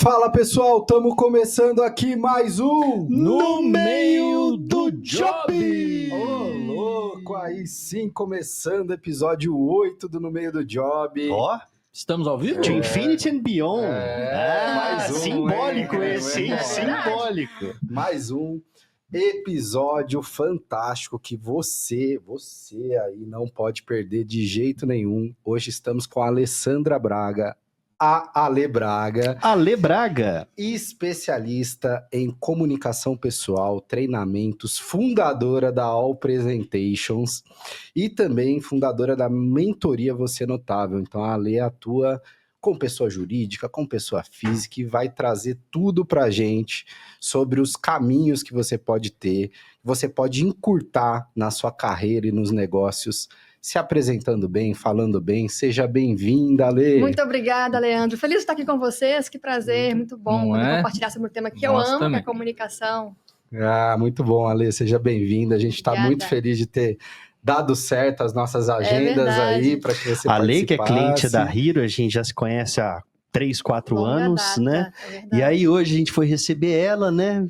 Fala pessoal, estamos começando aqui mais um No Meio do Job! Ô louco, aí sim, começando o episódio 8 do No Meio do Job. Ó, estamos ao vivo? To Infinity and Beyond. Mais um, simbólico hein? esse, hein? Simbólico. Mais um episódio fantástico que você aí não pode perder de jeito nenhum. Hoje estamos com a Alessandra Braga, a Ale Braga. Ale Braga. Especialista em comunicação pessoal, treinamentos, fundadora da All Presentations e também fundadora da mentoria Você Notável. Então a Ale atua com pessoa jurídica, com pessoa física e vai trazer tudo pra gente sobre os caminhos que você pode ter, você pode encurtar na sua carreira e nos negócios, se apresentando bem, falando bem. Seja bem-vinda, Ale. Muito obrigada, Leandro. Feliz de estar aqui com vocês, que prazer, muito bom poder compartilhar sobre um tema que eu amo, que é a comunicação. Muito bom, Ale, seja bem-vinda. A gente está muito feliz de ter dado certo as nossas agendas aí para que você Ale, participasse. que é cliente da Hiro, a gente já se conhece há 3, 4 anos, data, né? É e aí hoje a gente foi receber ela, né?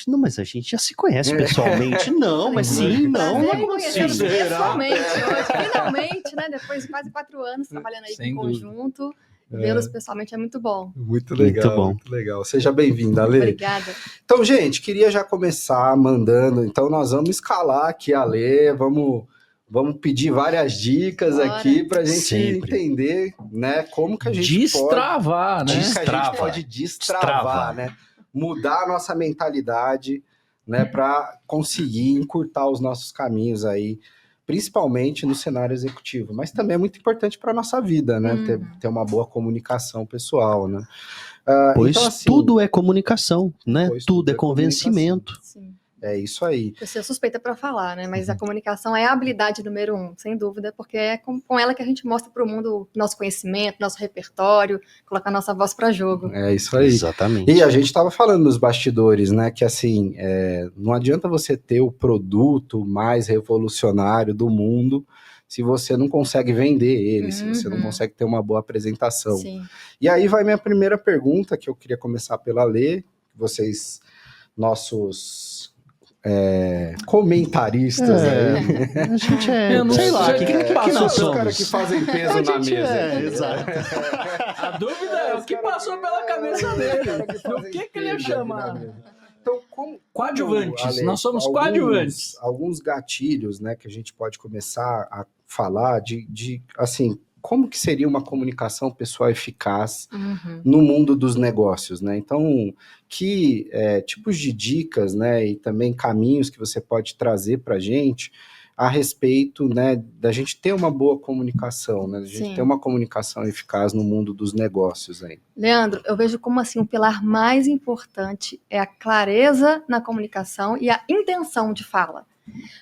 Não, mas a gente já se conhece pessoalmente. Não, mas sim, não. Prazer em Como assim? conhecê-los pessoalmente hoje, finalmente, né? Depois de quase 4 anos trabalhando aí em conjunto, vê-los pessoalmente é muito bom. Muito legal, muito legal. Seja bem-vinda, Ale. Obrigada. Então, gente, queria já começar mandando. Então, nós vamos escalar aqui a Ale, vamos pedir várias dicas aqui para a gente entender, né, como que a gente destravar, pode... né? Que a gente pode destravar, né? Mudar a nossa mentalidade, né, para conseguir encurtar os nossos caminhos aí, principalmente no cenário executivo. Mas também é muito importante para a nossa vida, né? Ter uma boa comunicação pessoal, né? Pois então, assim, tudo é comunicação, né? Tudo é convencimento. Sim. É isso aí. Eu sou suspeita para falar, né? Mas a comunicação é a habilidade número 1, sem dúvida, porque é com ela que a gente mostra para o mundo nosso conhecimento, nosso repertório, colocar nossa voz para jogo. É isso aí. Exatamente. E a gente estava falando nos bastidores, né? Que assim, não adianta você ter o produto mais revolucionário do mundo se você não consegue vender ele, se você não consegue ter uma boa apresentação. Sim. E aí vai minha primeira pergunta, que eu queria começar pela Lê, vocês, nossos comentaristas aí. A gente eu não sei lá, que nós os caras que fazem peso na mesa. Exato. A dúvida é o que passou pela cabeça dele. Do que ele ia chamar? Então, coadjuvantes, Ale, nós somos coadjuvantes. Alguns gatilhos, né, que a gente pode começar a falar de assim, como que seria uma comunicação pessoal eficaz no mundo dos negócios, né? Então, que tipos de dicas, né, e também caminhos que você pode trazer para a gente a respeito, né, da gente ter uma boa comunicação, né, da gente ter uma comunicação eficaz no mundo dos negócios aí. Leandro, eu vejo como assim o pilar mais importante é a clareza na comunicação e a intenção de fala.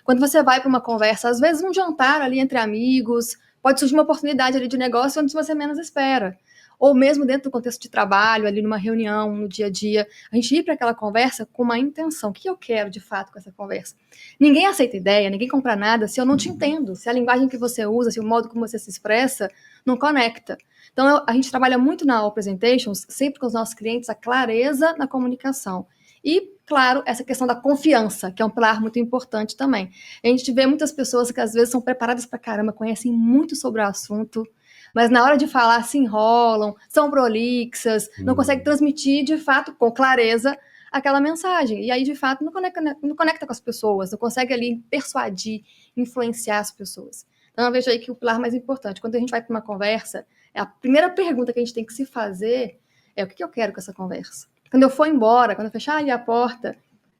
Quando você vai para uma conversa, às vezes um jantar ali entre amigos, pode surgir uma oportunidade ali de negócio onde você menos espera. Ou mesmo dentro do contexto de trabalho, ali numa reunião, no dia a dia, a gente ir para aquela conversa com uma intenção. O que eu quero, de fato, com essa conversa? Ninguém aceita ideia, ninguém compra nada se eu não te entendo, se a linguagem que você usa, se o modo como você se expressa não conecta. Então, a gente trabalha muito na All Presentations, sempre com os nossos clientes, a clareza na comunicação. E, claro, essa questão da confiança, que é um pilar muito importante também. A gente vê muitas pessoas que às vezes são preparadas pra caramba, conhecem muito sobre o assunto, mas na hora de falar se enrolam, são prolixas, não conseguem transmitir, de fato, com clareza, aquela mensagem. E aí, de fato, não conecta com as pessoas, não consegue ali persuadir, influenciar as pessoas. Então, eu vejo aí que o pilar mais importante, quando a gente vai para uma conversa, a primeira pergunta que a gente tem que se fazer é o que eu quero com essa conversa? Quando eu for embora, quando eu fechar ali a porta,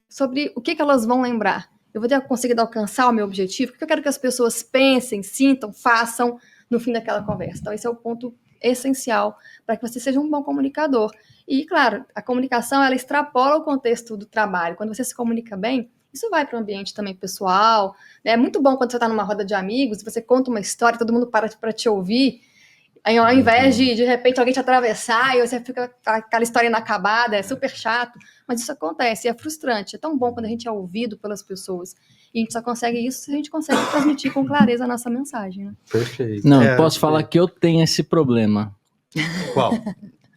sobre o que elas vão lembrar. Eu vou ter conseguido alcançar o meu objetivo? O que eu quero que as pessoas pensem, sintam, façam no fim daquela conversa? Então, esse é o ponto essencial para que você seja um bom comunicador. E, claro, a comunicação, ela extrapola o contexto do trabalho. Quando você se comunica bem, isso vai para o ambiente também pessoal. É muito bom quando você está numa roda de amigos, você conta uma história, todo mundo para te ouvir. Aí, ao invés de repente, alguém te atravessar e você fica com aquela história inacabada, é super chato, mas isso acontece, é frustrante. É tão bom quando a gente é ouvido pelas pessoas. E a gente só consegue isso se a gente consegue transmitir com clareza a nossa mensagem. Né? Perfeito. Não, eu posso falar que eu tenho esse problema. Qual?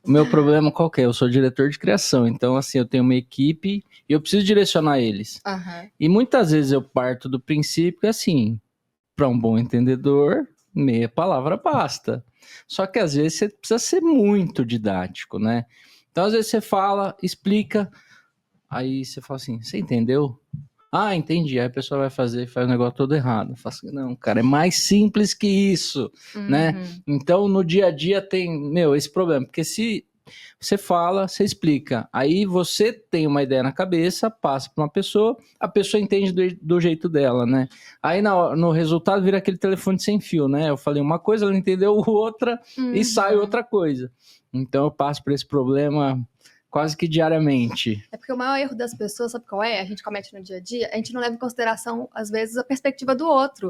O meu problema qual que é? Eu sou diretor de criação, então assim, eu tenho uma equipe e eu preciso direcionar eles. Aham. E muitas vezes eu parto do princípio que assim, para um bom entendedor, meia palavra basta. Só que às vezes você precisa ser muito didático, né? Então às vezes você fala, explica, aí você fala assim, você entendeu? Ah, entendi. Aí a pessoa vai faz o negócio todo errado. Eu falo assim, não, cara, é mais simples que isso, né? Uhum. Então no dia a dia tem, esse problema, porque se você fala, você explica. Aí você tem uma ideia na cabeça, passa para uma pessoa, a pessoa entende do jeito dela, né? Aí no resultado vira aquele telefone sem fio, né? Eu falei uma coisa, ela entendeu outra e sai outra coisa. Então eu passo por esse problema quase que diariamente. É porque o maior erro das pessoas, sabe qual é? A gente comete no dia a dia, a gente não leva em consideração, às vezes, a perspectiva do outro.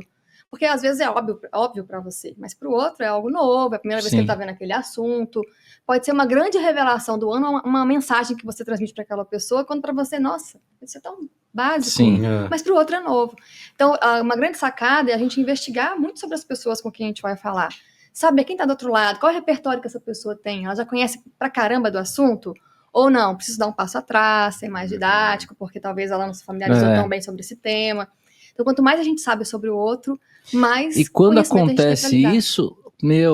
Porque às vezes é óbvio para você, mas para o outro é algo novo, é a primeira vez que ele está vendo aquele assunto. Pode ser uma grande revelação do ano, uma mensagem que você transmite para aquela pessoa, quando para você, nossa, isso é tão básico. Sim. Mas para o outro é novo. Então, uma grande sacada é a gente investigar muito sobre as pessoas com quem a gente vai falar. Saber quem está do outro lado, qual é o repertório que essa pessoa tem. Ela já conhece pra caramba do assunto? Ou não, preciso dar um passo atrás, ser mais didático, porque talvez ela não se familiarizou tão bem sobre esse tema. Então, quanto mais a gente sabe sobre o outro, mais e quando conhecimento a gente tem pra acontece lidar. isso,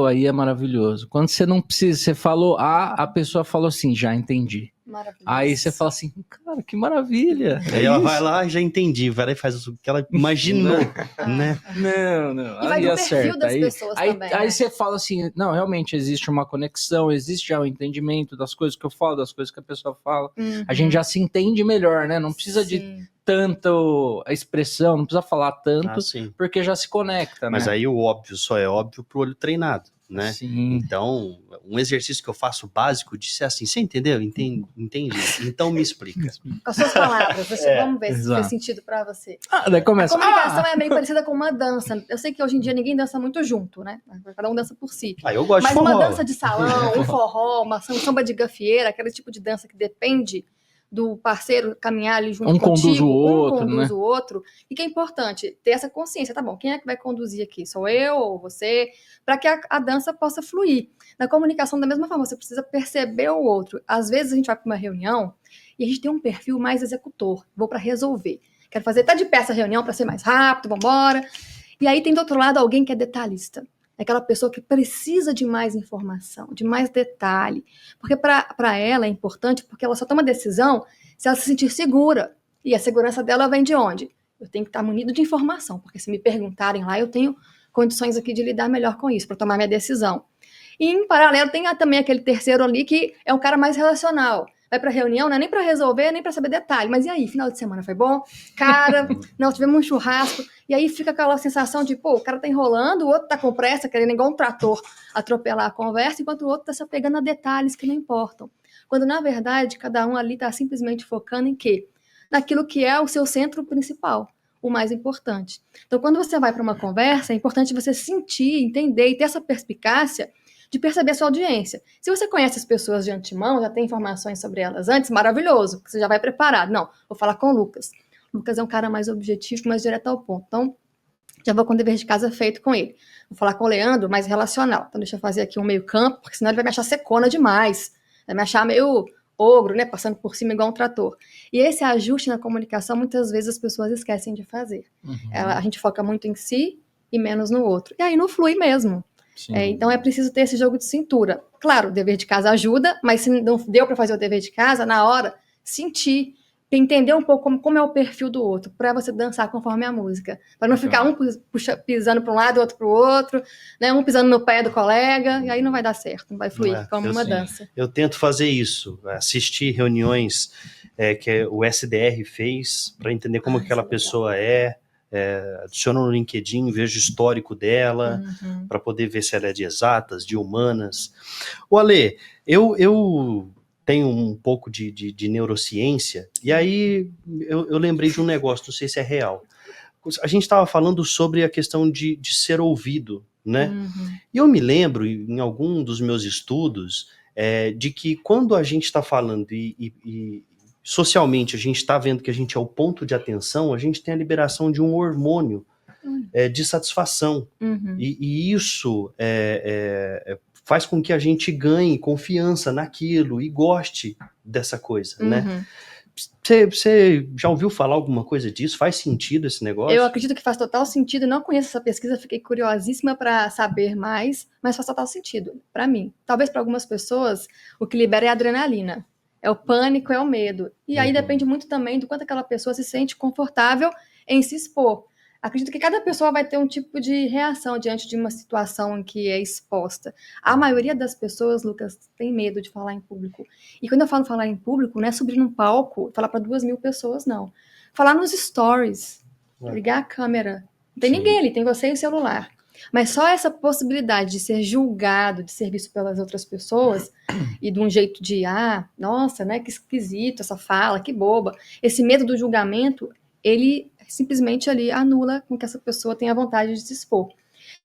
aí é maravilhoso. Quando você não precisa, você falou a pessoa falou assim, já entendi. Maravilhoso. Aí você fala assim, cara, que maravilha. Aí ela vai lá e já entendi, vai lá e faz o que ela imaginou, né? Não. E vai do Aí perfil acerta. das pessoas também, Aí né? você fala assim, não, realmente existe uma conexão, existe já um entendimento das coisas que eu falo, das coisas que a pessoa fala. A gente já se entende melhor, né? Não precisa de tanto a expressão, não precisa falar tanto, porque já se conecta, Mas né? aí o óbvio só é óbvio pro olho treinado, né? Sim. Então, um exercício que eu faço básico de ser assim, você entendeu? Entendi. Então me explica. Com as suas palavras, vamos ver se fez sentido pra você. Daí começa, a comunicação é meio parecida com uma dança. Eu sei que hoje em dia ninguém dança muito junto, né? Cada um dança por si. Eu gosto Mas de forró. uma dança de salão, um forró, uma samba de gafieira, aquele tipo de dança que depende do parceiro caminhar ali junto contigo, conduz o outro, conduz né? o outro, e que é importante ter essa consciência, tá bom, quem é que vai conduzir aqui? Sou eu ou você? Para que a dança possa fluir. Na comunicação, da mesma forma, você precisa perceber o outro. Às vezes a gente vai para uma reunião e a gente tem um perfil mais executor, vou para resolver. Quero fazer, tá de pé essa reunião para ser mais rápido, vambora. E aí tem do outro lado alguém que é detalhista. É aquela pessoa que precisa de mais informação, de mais detalhe. Porque para ela é importante, porque ela só toma decisão se ela se sentir segura. E a segurança dela vem de onde? Eu tenho que estar munido de informação, porque se me perguntarem lá, eu tenho condições aqui de lidar melhor com isso, para tomar minha decisão. E em paralelo tem também aquele terceiro ali que é um cara mais relacional. Vai pra reunião, não é nem pra resolver, nem pra saber detalhe. Mas e aí, final de semana foi bom? Cara, não, tivemos um churrasco. E aí fica aquela sensação de, pô, o cara tá enrolando, o outro tá com pressa, querendo igual um trator atropelar a conversa, enquanto o outro tá se apegando a detalhes que não importam. Quando, na verdade, cada um ali tá simplesmente focando em quê? Naquilo que é o seu centro principal, o mais importante. Então, quando você vai para uma conversa, é importante você sentir, entender e ter essa perspicácia de perceber a sua audiência. Se você conhece as pessoas de antemão, já tem informações sobre elas antes, maravilhoso, você já vai preparado. Não, vou falar com o Lucas. O Lucas é um cara mais objetivo, mais direto ao ponto. Então, já vou com o dever de casa feito com ele. Vou falar com o Leandro, mais relacional. Então, deixa eu fazer aqui um meio campo, porque senão ele vai me achar secona demais. Vai me achar meio ogro, né, passando por cima igual um trator. E esse ajuste na comunicação, muitas vezes as pessoas esquecem de fazer. A gente foca muito em si e menos no outro. E aí não flui mesmo. Então é preciso ter esse jogo de cintura. Claro, o dever de casa ajuda, mas se não deu para fazer o dever de casa, na hora, sentir, entender um pouco como é o perfil do outro, para você dançar conforme a música. Para não ficar um pisando para um lado e outro para o outro, né? Um pisando no pé do colega, e aí não vai dar certo, não vai fluir como uma dança. Eu tento fazer isso, assistir reuniões que o SDR fez, para entender como aquela pessoa adiciono no LinkedIn, vejo o histórico dela, para poder ver se ela é de exatas, de humanas. O Ale, eu tenho um pouco de neurociência, e aí eu lembrei de um negócio, não sei se é real. A gente estava falando sobre a questão de ser ouvido, né? E eu me lembro, em algum dos meus estudos, de que quando a gente está falando e socialmente a gente está vendo que a gente é o ponto de atenção, a gente tem a liberação de um hormônio de satisfação. E isso faz com que a gente ganhe confiança naquilo e goste dessa coisa, né? Você já ouviu falar alguma coisa disso? Faz sentido esse negócio? Eu acredito que faz total sentido. Não conheço essa pesquisa, fiquei curiosíssima para saber mais, mas faz total sentido para mim. Talvez para algumas pessoas o que libera é a adrenalina, é o pânico, é o medo. E aí depende muito também do quanto aquela pessoa se sente confortável em se expor. Acredito que cada pessoa vai ter um tipo de reação diante de uma situação em que é exposta. A maioria das pessoas, Lucas, tem medo de falar em público. E quando eu falo falar em público, não é subir num palco, falar para 2.000 pessoas, não. Falar nos stories, ligar a câmera. Não tem ninguém ali, tem você e o celular. Mas só essa possibilidade de ser julgado, de ser visto pelas outras pessoas, e de um jeito de, nossa, né, que esquisito essa fala, que boba. Esse medo do julgamento, ele simplesmente ali anula com que essa pessoa tenha vontade de se expor.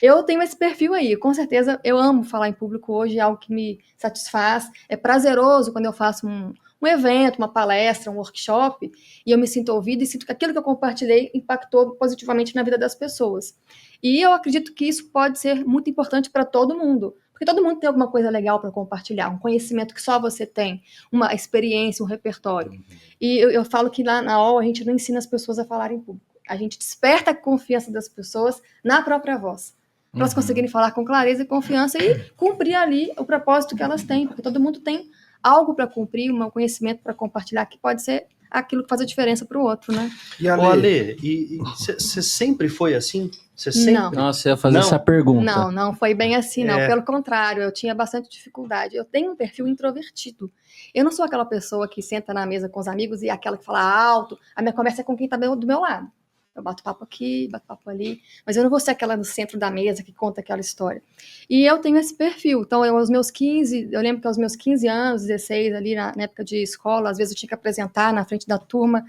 Eu tenho esse perfil aí, com certeza eu amo falar em público hoje, é algo que me satisfaz, é prazeroso quando eu faço um evento, uma palestra, um workshop, e eu me sinto ouvida e sinto que aquilo que eu compartilhei impactou positivamente na vida das pessoas. E eu acredito que isso pode ser muito importante para todo mundo, porque todo mundo tem alguma coisa legal para compartilhar, um conhecimento que só você tem, uma experiência, um repertório. E eu falo que lá na OL a gente não ensina as pessoas a falar em público, a gente desperta a confiança das pessoas na própria voz, para elas conseguirem falar com clareza e confiança e cumprir ali o propósito que elas têm, porque todo mundo tem algo para cumprir, um conhecimento para compartilhar, que pode ser aquilo que faz a diferença para o outro, né? E Ale, você sempre foi assim? Você sempre? Não. Nossa, eu ia fazer essa pergunta. Não foi bem assim, não. Pelo contrário, eu tinha bastante dificuldade. Eu tenho um perfil introvertido. Eu não sou aquela pessoa que senta na mesa com os amigos e é aquela que fala alto. A minha conversa é com quem está do meu lado. Eu bato papo aqui, bato papo ali, mas eu não vou ser aquela no centro da mesa que conta aquela história. E eu tenho esse perfil. Então, eu lembro que aos meus 15 anos, 16, ali na época de escola, às vezes eu tinha que apresentar na frente da turma.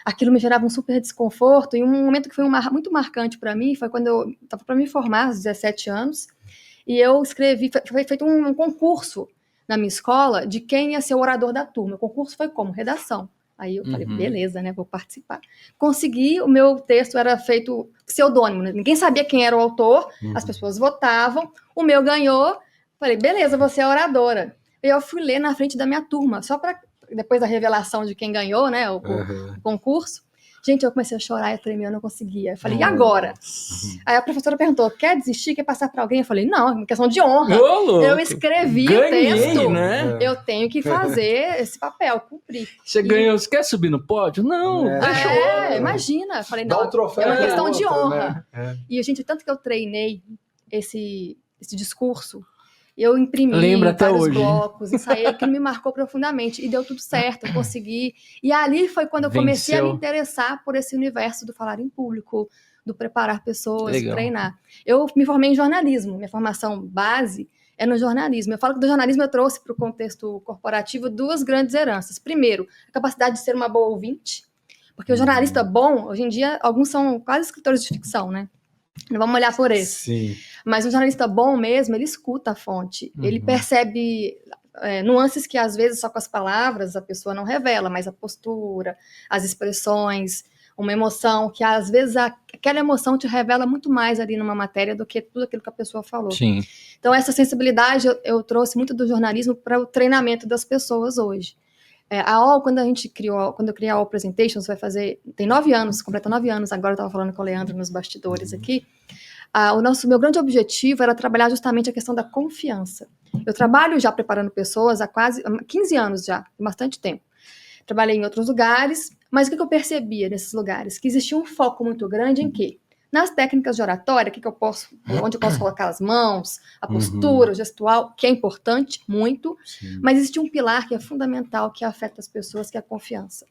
Aquilo me gerava um super desconforto. E um momento que foi muito marcante para mim foi quando eu estava para me formar, aos 17 anos, e eu escrevi, foi feito um concurso na minha escola de quem ia ser o orador da turma. O concurso foi como? Redação. Aí eu falei, beleza, né, vou participar. Consegui, o meu texto era feito pseudônimo, né? Ninguém sabia quem era o autor, as pessoas votavam, o meu ganhou, falei, beleza, você é oradora. E eu fui ler na frente da minha turma, só para, depois da revelação de quem ganhou, né, o concurso. Gente, eu comecei a chorar, eu tremia, eu não conseguia. Eu falei, e agora? Aí a professora perguntou, quer desistir, quer passar para alguém? Eu falei, não, é uma questão de honra. Eu escrevi o texto, né? Eu tenho que fazer esse papel, cumprir. Você ganhou, você quer subir no pódio? Não, imagina. Eu falei, não, dá o troféu, é uma questão de outra, honra. né? E, gente, tanto que eu treinei esse discurso, eu imprimi vários blocos, ensaiei, que me marcou profundamente. E deu tudo certo, eu consegui. E ali foi quando eu comecei a me interessar por esse universo do falar em público, do preparar pessoas, treinar. Eu me formei em jornalismo, minha formação base é no jornalismo. Eu falo que do jornalismo eu trouxe para o contexto corporativo 2 grandes heranças. Primeiro, a capacidade de ser uma boa ouvinte, porque o jornalista bom, hoje em dia, alguns são quase escritores de ficção, né? Não vamos olhar por esse. Sim. Mas um jornalista bom mesmo, ele escuta a fonte. Ele percebe nuances que, às vezes, só com as palavras a pessoa não revela, mas a postura, as expressões, uma emoção que, às vezes, aquela emoção te revela muito mais ali numa matéria do que tudo aquilo que a pessoa falou. Sim. Então, essa sensibilidade eu trouxe muito do jornalismo para o treinamento das pessoas hoje. A OL, quando eu criei a OL Presentations, tem 9 anos, completa 9 anos, agora eu estava falando com o Leandro nos bastidores aqui, meu grande objetivo era trabalhar justamente a questão da confiança. Eu trabalho já preparando pessoas há quase 15 anos já, bastante tempo. Trabalhei em outros lugares, mas o que eu percebia nesses lugares? Que existia um foco muito grande em quê? Nas técnicas de oratória, onde eu posso colocar as mãos, a postura, o gestual, que é importante, muito, mas existe um pilar que é fundamental, que afeta as pessoas, que é a confiança.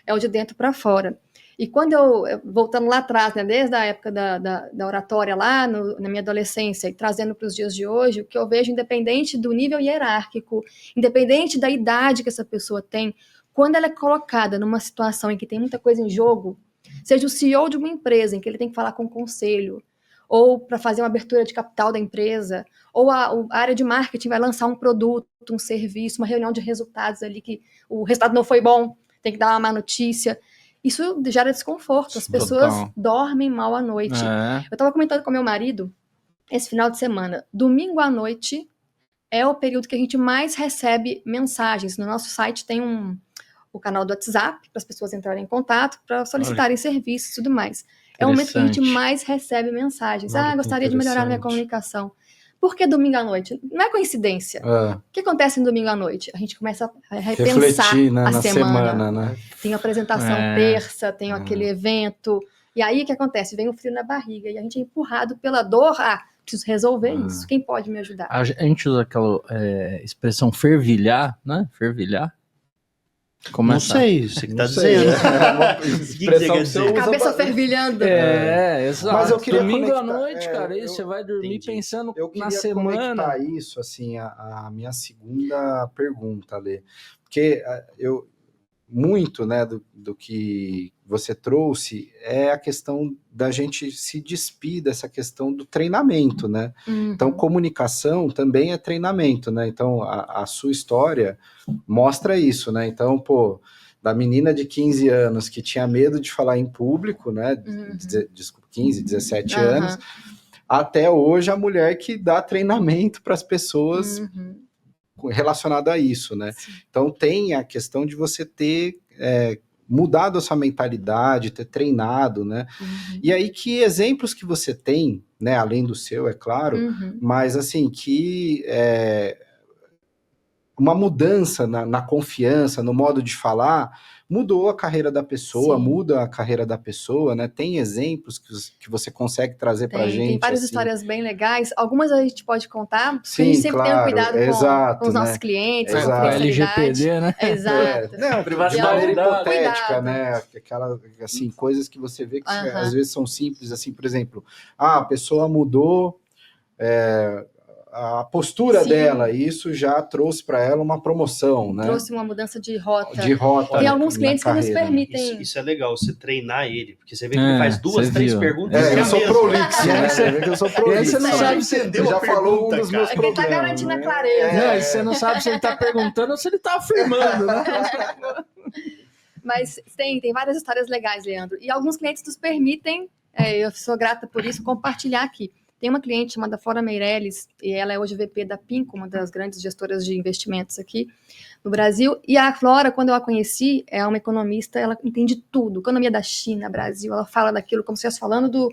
É o de dentro para fora. E quando voltando lá atrás, né, desde a época da oratória lá, na minha adolescência, e trazendo para os dias de hoje, o que eu vejo, independente do nível hierárquico, independente da idade que essa pessoa tem, quando ela é colocada numa situação em que tem muita coisa em jogo, seja o CEO de uma empresa, em que ele tem que falar com o conselho, ou para fazer uma abertura de capital da empresa, ou a área de marketing vai lançar um produto, um serviço, uma reunião de resultados ali, que o resultado não foi bom, tem que dar uma má notícia. Isso gera desconforto, as pessoas dormem mal à noite. Eu estava comentando com meu marido esse final de semana, domingo à noite, é o período que a gente mais recebe mensagens. No nosso site tem o canal do WhatsApp, para as pessoas entrarem em contato, para solicitarem serviços e tudo mais. É o momento que a gente mais recebe mensagens. Olha, Gostaria de melhorar a minha comunicação. Por que domingo à noite? Não é coincidência. O que acontece no domingo à noite? A gente começa a repensar refletir, né, a na semana, né? Tem a apresentação terça, tem aquele evento. E aí, o que acontece? Vem o frio na barriga e a gente é empurrado pela dor. Preciso resolver isso. Quem pode me ajudar? A gente usa aquela expressão fervilhar, né? Fervilhar. Não sei, você que tá dizendo. Expressão Cabeça fervilhando. Exato. Mas eu queria domingo à conectar, noite, cara, aí você vai dormir pensando eu queria na semana. conectar isso, assim, a minha segunda pergunta, Lê. Porque muito, né, do que você trouxe é a questão da gente se despir dessa questão do treinamento, né? Então, comunicação também é treinamento, né? Então, a sua história mostra isso, né? Então, da menina de 15 anos que tinha medo de falar em público, né? Desculpa, 15, 17 anos, até hoje a mulher que dá treinamento para as pessoas relacionado a isso, né? Sim. Então tem a questão de você ter mudado a sua mentalidade, ter treinado, né? E aí que exemplos que você tem, né? Além do seu, é claro, mas assim, que uma mudança na confiança, no modo de falar, mudou a carreira da pessoa, muda a carreira da pessoa, né? Tem exemplos que você consegue trazer pra gente? Tem várias histórias bem legais. Algumas a gente pode contar, porque sim, a gente sempre tem um cuidado com os né? nossos clientes, com a LGPD, né? Exato. Não, privacidade hipotética, né? Aquela, assim, coisas que você vê que às vezes são simples, assim, por exemplo, a pessoa mudou a postura dela, e isso já trouxe para ela uma promoção, né? Trouxe uma mudança de rota. Tem alguns clientes que nos permitem. Isso é legal, você treinar ele, porque você vê que ele faz 2, 3 perguntas. Eu sou prolixo, né? Você vê que eu sou prolixo. E aí você não sabe se entendeu, já falou um dos meus problemas. Ele tá garantindo a clareza. E você não sabe se ele tá perguntando ou se ele tá afirmando, né? Mas tem várias histórias legais, Leandro. E alguns clientes nos permitem, eu sou grata por isso, compartilhar aqui. Tem uma cliente chamada Flora Meirelles, e ela é hoje VP da Pinco, uma das grandes gestoras de investimentos aqui no Brasil. E a Flora, quando eu a conheci, é uma economista, ela entende tudo. Economia da China, Brasil, ela fala daquilo como se estivesse falando do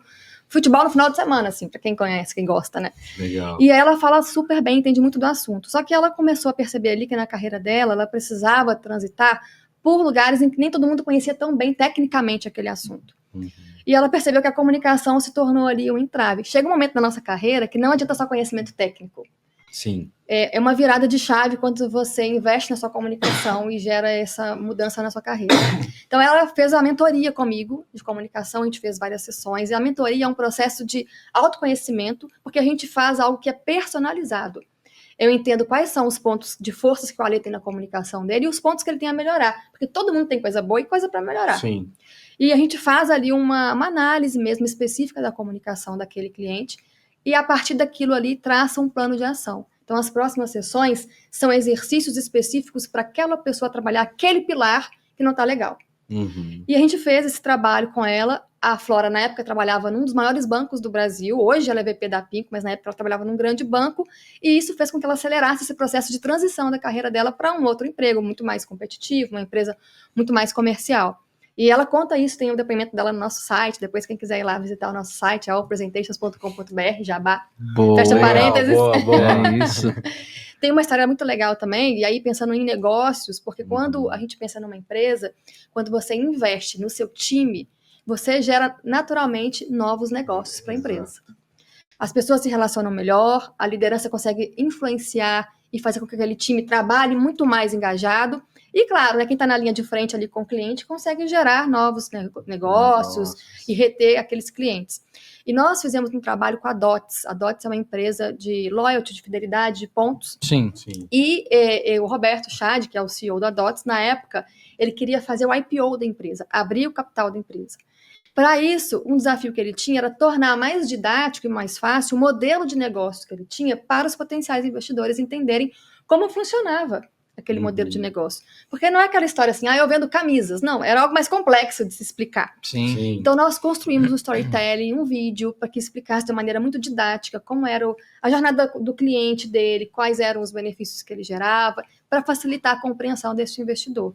futebol no final de semana, assim, para quem conhece, quem gosta, né? Legal. E ela fala super bem, entende muito do assunto. Só que ela começou a perceber ali que na carreira dela, ela precisava transitar por lugares em que nem todo mundo conhecia tão bem tecnicamente aquele assunto. E ela percebeu que a comunicação se tornou ali um entrave. Chega um momento na nossa carreira que não adianta só conhecimento técnico. Sim. É uma virada de chave quando você investe na sua comunicação e gera essa mudança na sua carreira. Então, ela fez a mentoria comigo de comunicação, a gente fez várias sessões, e a mentoria é um processo de autoconhecimento, porque a gente faz algo que é personalizado. Eu entendo quais são os pontos de forças que o Ale tem na comunicação dele e os pontos que ele tem a melhorar, porque todo mundo tem coisa boa e coisa para melhorar. Sim. E a gente faz ali uma análise mesmo específica da comunicação daquele cliente e, a partir daquilo ali, traça um plano de ação. Então, as próximas sessões são exercícios específicos para aquela pessoa trabalhar aquele pilar que não está legal. E a gente fez esse trabalho com ela. A Flora, na época, trabalhava num dos maiores bancos do Brasil. Hoje ela é VP da Pinco, mas na época ela trabalhava num grande banco. E isso fez com que ela acelerasse esse processo de transição da carreira dela para um outro emprego muito mais competitivo, uma empresa muito mais comercial. E ela conta isso, tem o depoimento dela no nosso site. Depois, quem quiser ir lá visitar o nosso site, é allpresentations.com.br, jabá. Fecha parênteses. Boa, isso. Tem uma história muito legal também, e aí pensando em negócios, porque quando a gente pensa numa empresa, quando você investe no seu time, você gera naturalmente novos negócios para a empresa. As pessoas se relacionam melhor, a liderança consegue influenciar e fazer com que aquele time trabalhe muito mais engajado. E claro, né, quem está na linha de frente ali com o cliente consegue gerar novos negócios e reter aqueles clientes. E nós fizemos um trabalho com a DOTS. A DOTS é uma empresa de loyalty, de fidelidade, de pontos. Sim. E o Roberto Chad, que é o CEO da DOTS, na época, ele queria fazer o IPO da empresa, abrir o capital da empresa. Para isso, um desafio que ele tinha era tornar mais didático e mais fácil o modelo de negócio que ele tinha para os potenciais investidores entenderem como funcionava aquele modelo de negócio. Porque não é aquela história assim, eu vendo camisas. Não, era algo mais complexo de se explicar. Sim. Então, nós construímos um storytelling, um vídeo, para que explicasse de uma maneira muito didática como era a jornada do cliente dele, quais eram os benefícios que ele gerava, para facilitar a compreensão desse investidor.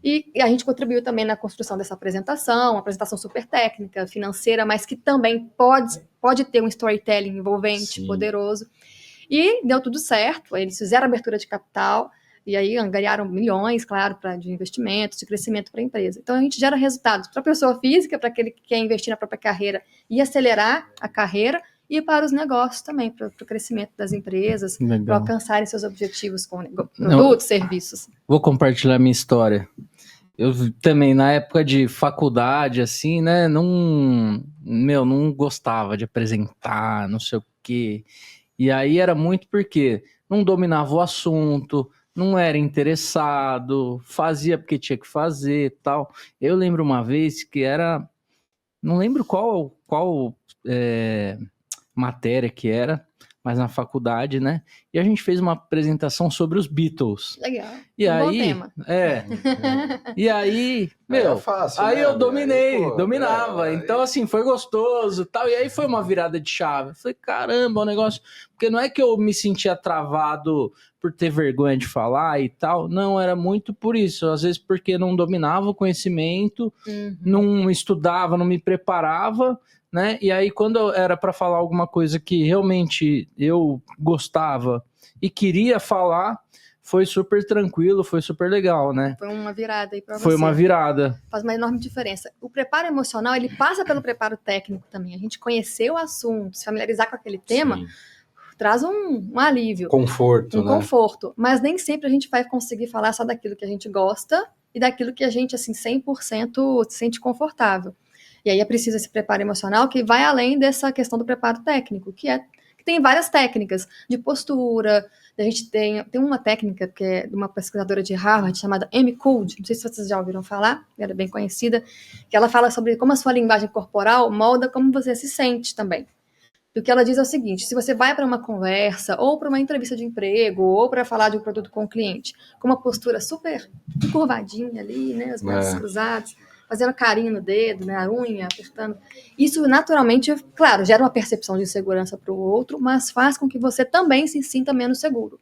E a gente contribuiu também na construção dessa apresentação, uma apresentação super técnica, financeira, mas que também pode ter um storytelling envolvente, poderoso. E deu tudo certo, eles fizeram a abertura de capital, e aí angariaram milhões, claro, de investimentos, de crescimento para a empresa. Então, a gente gera resultados para a pessoa física, para aquele que quer investir na própria carreira e acelerar a carreira, e para os negócios também, para o crescimento das empresas, para alcançarem seus objetivos com produtos, serviços. Vou compartilhar minha história. Eu também, na época de faculdade, assim, né, não gostava de apresentar, não sei o quê. E aí era muito porque não dominava o assunto, não era interessado, fazia porque tinha que fazer e tal. Eu lembro uma vez que era... Não lembro qual matéria que era, mas na faculdade, né? E a gente fez uma apresentação sobre os Beatles. Legal. E Bom aí, tema. E aí, é fácil, aí né, eu dominava. Então, assim, foi gostoso e tal. E aí foi uma virada de chave. Eu falei, caramba, o negócio... Porque não é que eu me sentia travado por ter vergonha de falar e tal. Não, era muito por isso. Às vezes porque não dominava o conhecimento, não estudava, não me preparava, né? E aí, quando era para falar alguma coisa que realmente eu gostava e queria falar, foi super tranquilo, foi super legal, né? Foi uma virada aí para você. Foi uma virada. Faz uma enorme diferença. O preparo emocional, ele passa pelo preparo técnico também. A gente conhecer o assunto, se familiarizar com aquele tema, traz um alívio. Conforto, né? Conforto. Mas nem sempre a gente vai conseguir falar só daquilo que a gente gosta e daquilo que a gente, assim, 100% se sente confortável. E aí é preciso esse preparo emocional que vai além dessa questão do preparo técnico, que tem várias técnicas de postura. A gente tem uma técnica que é de uma pesquisadora de Harvard chamada Amy Cuddy, não sei se vocês já ouviram falar, ela é bem conhecida, que ela fala sobre como a sua linguagem corporal molda como você se sente também. E o que ela diz é o seguinte: se você vai para uma conversa, ou para uma entrevista de emprego, ou para falar de um produto com o cliente, com uma postura super curvadinha ali, né, os braços cruzados, fazendo carinho no dedo, né, a unha, apertando. Isso, naturalmente, claro, gera uma percepção de insegurança para o outro, mas faz com que você também se sinta menos seguro.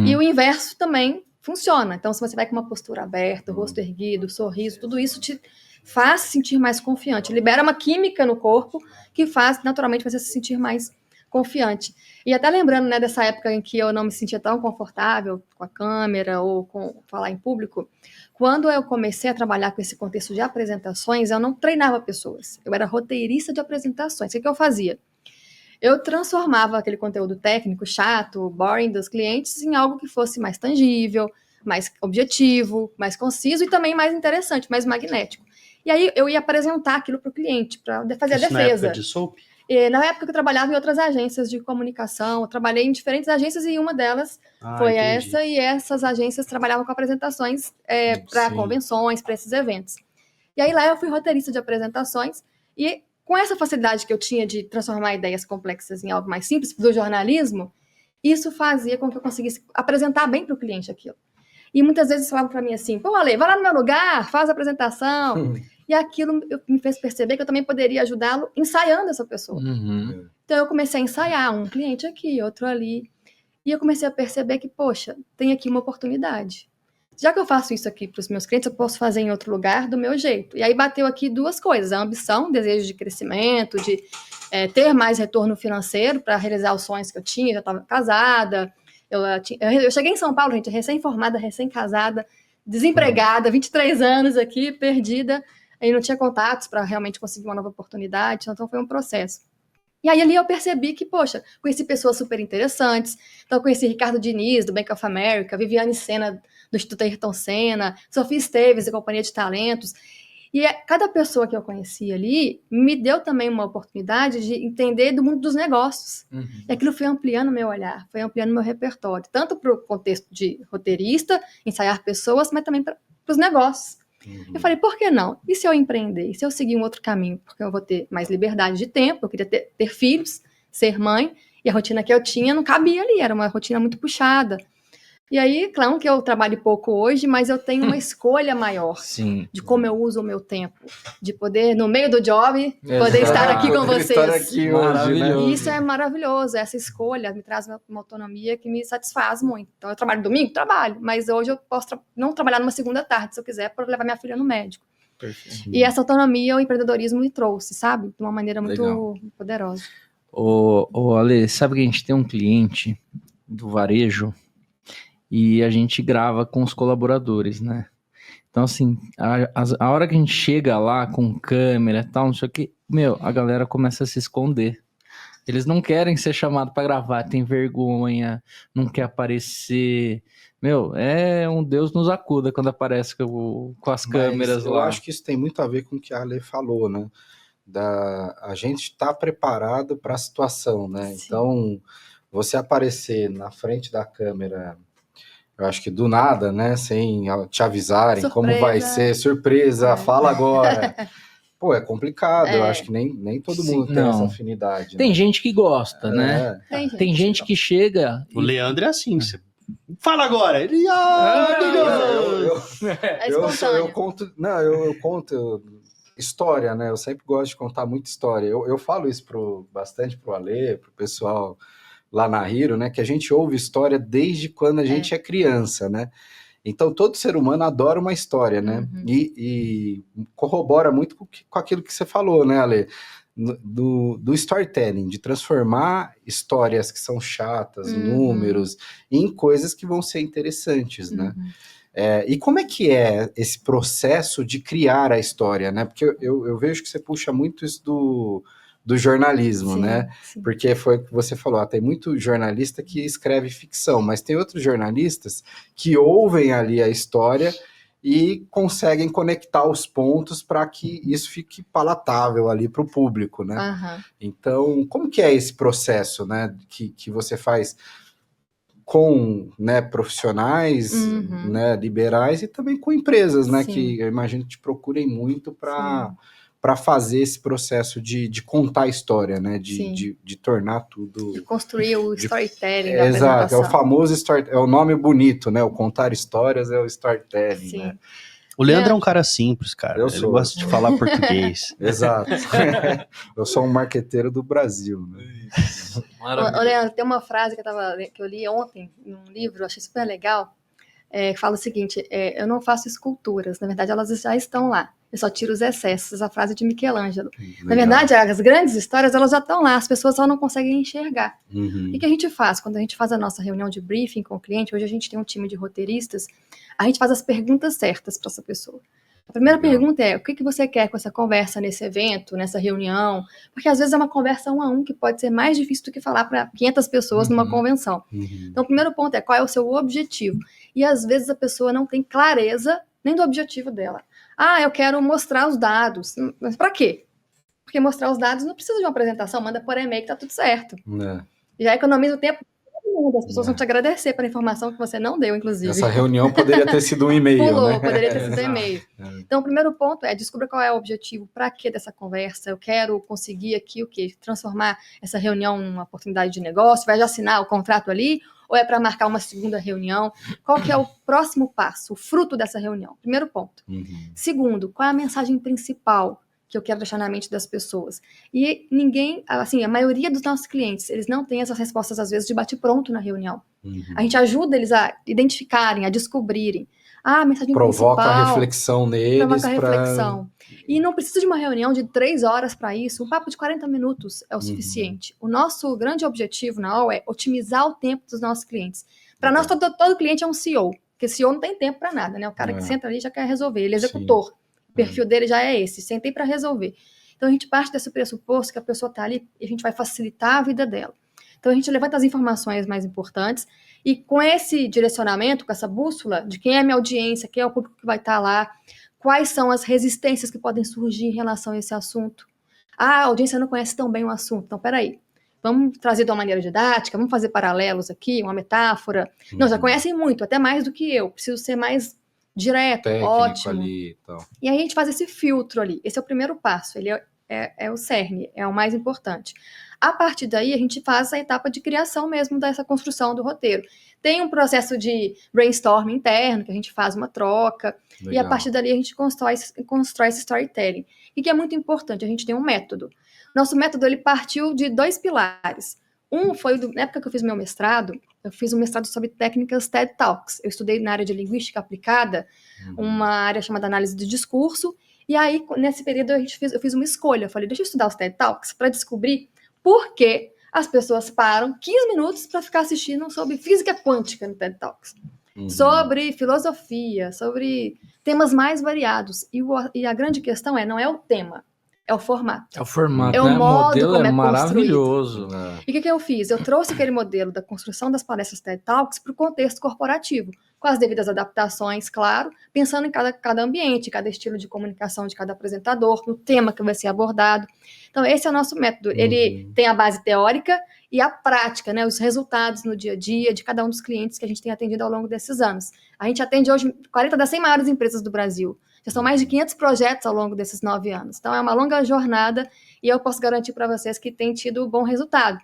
E o inverso também funciona. Então, se você vai com uma postura aberta, o rosto erguido, sorriso, tudo isso te faz se sentir mais confiante. Libera uma química no corpo que faz, naturalmente, você se sentir mais confiante. E até lembrando, né, dessa época em que eu não me sentia tão confortável com a câmera ou com falar em público, quando eu comecei a trabalhar com esse contexto de apresentações, eu não treinava pessoas. Eu era roteirista de apresentações. O que eu fazia? Eu transformava aquele conteúdo técnico, chato, boring dos clientes em algo que fosse mais tangível, mais objetivo, mais conciso e também mais interessante, mais magnético. E aí eu ia apresentar aquilo para o cliente, para fazer a defesa. Na época de Soap? Na época que eu trabalhava em outras agências de comunicação, eu trabalhei em diferentes agências e uma delas foi essa, e essas agências trabalhavam com apresentações para convenções, para esses eventos. E aí lá eu fui roteirista de apresentações e com essa facilidade que eu tinha de transformar ideias complexas em algo mais simples, do jornalismo, isso fazia com que eu conseguisse apresentar bem para o cliente aquilo. E muitas vezes falavam para mim assim, pô, Ale, vai lá no meu lugar, faz a apresentação. E aquilo me fez perceber que eu também poderia ajudá-lo ensaiando essa pessoa. Então eu comecei a ensaiar um cliente aqui, outro ali. E eu comecei a perceber que, poxa, tem aqui uma oportunidade. Já que eu faço isso aqui para os meus clientes, eu posso fazer em outro lugar do meu jeito. E aí bateu aqui duas coisas, a ambição, o desejo de crescimento, de ter mais retorno financeiro para realizar os sonhos que eu tinha, já estava casada. Eu cheguei em São Paulo, gente, recém-formada, recém-casada, desempregada, 23 anos aqui, perdida, e não tinha contatos para realmente conseguir uma nova oportunidade, então foi um processo. E aí ali eu percebi que, poxa, conheci pessoas super interessantes, então eu conheci Ricardo Diniz, do Bank of America, Viviane Senna, do Instituto Ayrton Senna, Sofia Esteves, da Companhia de Talentos, e cada pessoa que eu conheci ali me deu também uma oportunidade de entender do mundo dos negócios. E aquilo foi ampliando meu olhar, foi ampliando meu repertório, tanto para o contexto de roteirista, ensaiar pessoas, mas também para os negócios. Eu falei, por que não? E se eu empreender? E se eu seguir um outro caminho? Porque eu vou ter mais liberdade de tempo, eu queria ter filhos, ser mãe, e a rotina que eu tinha não cabia ali, era uma rotina muito puxada. E aí, claro que eu trabalho pouco hoje, mas eu tenho uma escolha maior Sim. de como eu uso o meu tempo, de poder, no meio do job, poder estar aqui com Poder vocês. estar aqui hoje, né? Maravilhoso. E isso é maravilhoso, essa escolha me traz uma autonomia que me satisfaz muito. Então, eu trabalho domingo? Trabalho, mas hoje eu posso não trabalhar numa segunda tarde, se eu quiser, para levar minha filha no médico. Perfeito. E essa autonomia o empreendedorismo me trouxe, sabe? De uma maneira muito Legal. poderosa. Ô, Ale, sabe que a gente tem um cliente do varejo e a gente grava com os colaboradores, né? Então, assim, a hora que a gente chega lá com câmera e tal, não sei o que, a galera começa a se esconder. Eles não querem ser chamados para gravar, tem vergonha, não quer aparecer. É um Deus nos acuda quando aparece com as câmeras eu lá. acho que isso tem muito a ver com o que a Ale falou, né? A gente está preparado para a situação, né? Sim. Então, você aparecer na frente da câmera, eu acho que do nada, né? Sem te avisarem como vai ser, surpresa, fala agora. Pô, é complicado, eu acho que nem todo mundo tem essa afinidade. Tem né? gente que gosta, né? Tem gente que chega... O Leandro é assim, você fala agora. Ele, eu conto, eu conto história, né? Eu sempre gosto de contar muita história. Eu falo isso bastante pro Ale, pro pessoal lá na Hero, né? Que a gente ouve história desde quando a gente é criança, né? Então, todo ser humano adora uma história, né? Uhum. E corrobora muito com aquilo que você falou, né, Ale? Do storytelling, de transformar histórias que são chatas, números, em coisas que vão ser interessantes, né? E como é que é esse processo de criar a história, né? Porque eu vejo que você puxa muito isso do jornalismo, Sim, né? sim. Porque foi o que você falou, tem muito jornalista que escreve ficção, mas tem outros jornalistas que ouvem ali a história e conseguem conectar os pontos para que isso fique palatável ali para o público, né? Aham. Então, como que é esse processo, né, que você faz com, né, profissionais, né, liberais e também com empresas, né, Sim. que eu imagino que te procurem muito Sim. para fazer esse processo de contar a história, né, Sim. de tornar tudo... De construir o storytelling da Exato, é apresentação. o famoso é o nome bonito, né, o contar histórias é o storytelling, Sim. né? O Leandro é um cara simples, cara. Eu Ele sou. gosta de falar português. Exato. Eu sou um marqueteiro do Brasil, né? Ô, Leandro, tem uma frase que eu li ontem num livro, eu achei super legal, que fala o seguinte, eu não faço esculturas, na verdade elas já estão lá, eu só tiro os excessos, essa frase de Michelangelo. Na verdade, as grandes histórias, elas já estão lá, as pessoas só não conseguem enxergar. O que a gente faz? Quando a gente faz a nossa reunião de briefing com o cliente, hoje a gente tem um time de roteiristas, a gente faz as perguntas certas para essa pessoa. A primeira pergunta é, o que você quer com essa conversa nesse evento, nessa reunião? Porque às vezes é uma conversa 1 a 1 que pode ser mais difícil do que falar para 500 pessoas numa convenção. Então, o primeiro ponto é, qual é o seu objetivo? E às vezes a pessoa não tem clareza nem do objetivo dela. Eu quero mostrar os dados. Mas para quê? Porque mostrar os dados não precisa de uma apresentação, manda por e-mail que tá tudo certo. Já economiza o tempo. As pessoas vão te agradecer pela informação que você não deu, inclusive. Essa reunião poderia ter sido um e-mail, né? Poderia ter sido um e-mail. Então, o primeiro ponto é descubra qual é o objetivo, para que dessa conversa. Eu quero conseguir aqui o quê? Transformar essa reunião numa oportunidade de negócio, vai já assinar o contrato ali, ou é para marcar uma segunda reunião? Qual que é o próximo passo, o fruto dessa reunião? Primeiro ponto. Segundo, qual é a mensagem principal que eu quero deixar na mente das pessoas? E ninguém, assim, a maioria dos nossos clientes, eles não têm essas respostas, às vezes, de bate-pronto na reunião. A gente ajuda eles a identificarem, a descobrirem. A mensagem provoca principal... a reflexão neles. Provoca a reflexão. E não precisa de uma reunião de 3 horas para isso. Um papo de 40 minutos é o suficiente. O nosso grande objetivo na OL é otimizar o tempo dos nossos clientes. Para nós, todo cliente é um CEO. Porque CEO não tem tempo para nada, né? O cara que senta ali já quer resolver. Ele é executor. O perfil dele já é esse. Sentei para resolver. Então, a gente parte desse pressuposto que a pessoa está ali e a gente vai facilitar a vida dela. Então, a gente levanta as informações mais importantes e com esse direcionamento, com essa bússola de quem é a minha audiência, quem é o público que vai estar lá, quais são as resistências que podem surgir em relação a esse assunto. A audiência não conhece tão bem o assunto. Então, peraí, vamos trazer de uma maneira didática, vamos fazer paralelos aqui, uma metáfora. Não, já conhecem muito, até mais do que eu. Preciso ser mais direto, técnico ótimo. Ali, então. E aí a gente faz esse filtro ali. Esse é o primeiro passo, ele é o cerne, é o mais importante. A partir daí, a gente faz a etapa de criação mesmo dessa construção do roteiro. Tem um processo de brainstorming interno, que a gente faz uma troca, Legal. e a partir dali a gente constrói esse storytelling. E que é muito importante, a gente tem um método. Nosso método, ele partiu de 2 pilares. Um foi, na época que eu fiz meu mestrado, eu fiz um mestrado sobre técnicas TED Talks. Eu estudei na área de linguística aplicada, uma área chamada análise do discurso, e aí, nesse período, eu fiz uma escolha. Eu falei, deixa eu estudar os TED Talks para descobrir por que as pessoas param 15 minutos para ficar assistindo sobre física quântica no TED Talks. Sobre filosofia, sobre temas mais variados. E a grande questão não é o tema, é o formato. É o formato, É o né? modo Modelo como é é maravilhoso. E o que eu fiz? Eu trouxe aquele modelo da construção das palestras TED Talks para o contexto corporativo, com as devidas adaptações, claro, pensando em cada ambiente, cada estilo de comunicação de cada apresentador, no tema que vai ser abordado. Então, esse é o nosso método. Ele tem a base teórica e a prática, né? Os resultados no dia a dia de cada um dos clientes que a gente tem atendido ao longo desses anos. A gente atende hoje 40 das 100 maiores empresas do Brasil. Já são mais de 500 projetos ao longo desses 9 anos. Então, é uma longa jornada e eu posso garantir para vocês que tem tido bom resultado.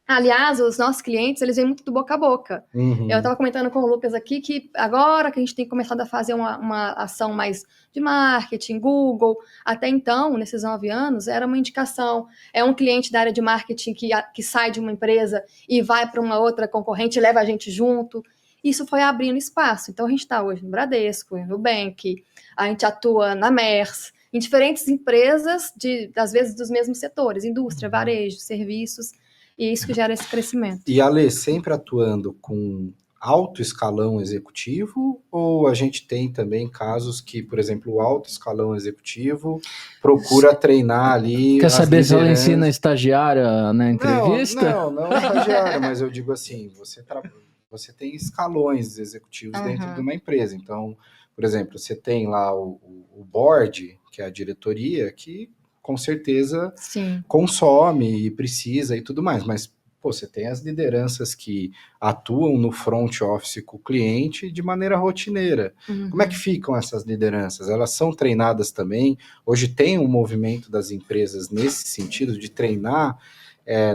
Aliás, os nossos clientes, eles vêm muito do boca a boca. Eu estava comentando com o Lucas aqui que agora que a gente tem começado a fazer uma ação mais de marketing, Google, até então, nesses 9 anos, era uma indicação. É um cliente da área de marketing que sai de uma empresa e vai para uma outra concorrente e leva a gente junto. Isso foi abrindo espaço. Então, a gente está hoje no Bradesco, no Nubank, a gente atua na MERS, em diferentes empresas, às vezes dos mesmos setores, indústria, varejo, serviços, e isso que gera esse crescimento. E Ale, sempre atuando com alto escalão executivo, ou a gente tem também casos que, por exemplo, o alto escalão executivo procura treinar ali. Quer saber se ela lideranças? ensina estagiária na entrevista? Não estagiária, mas eu digo assim, você tem escalões executivos dentro de uma empresa. Então, por exemplo, você tem lá o board, que é a diretoria, que com certeza Sim. consome e precisa e tudo mais, mas pô, você tem as lideranças que atuam no front office com o cliente de maneira rotineira. Como é que ficam essas lideranças? Elas são treinadas também? Hoje tem um movimento das empresas nesse sentido de treinar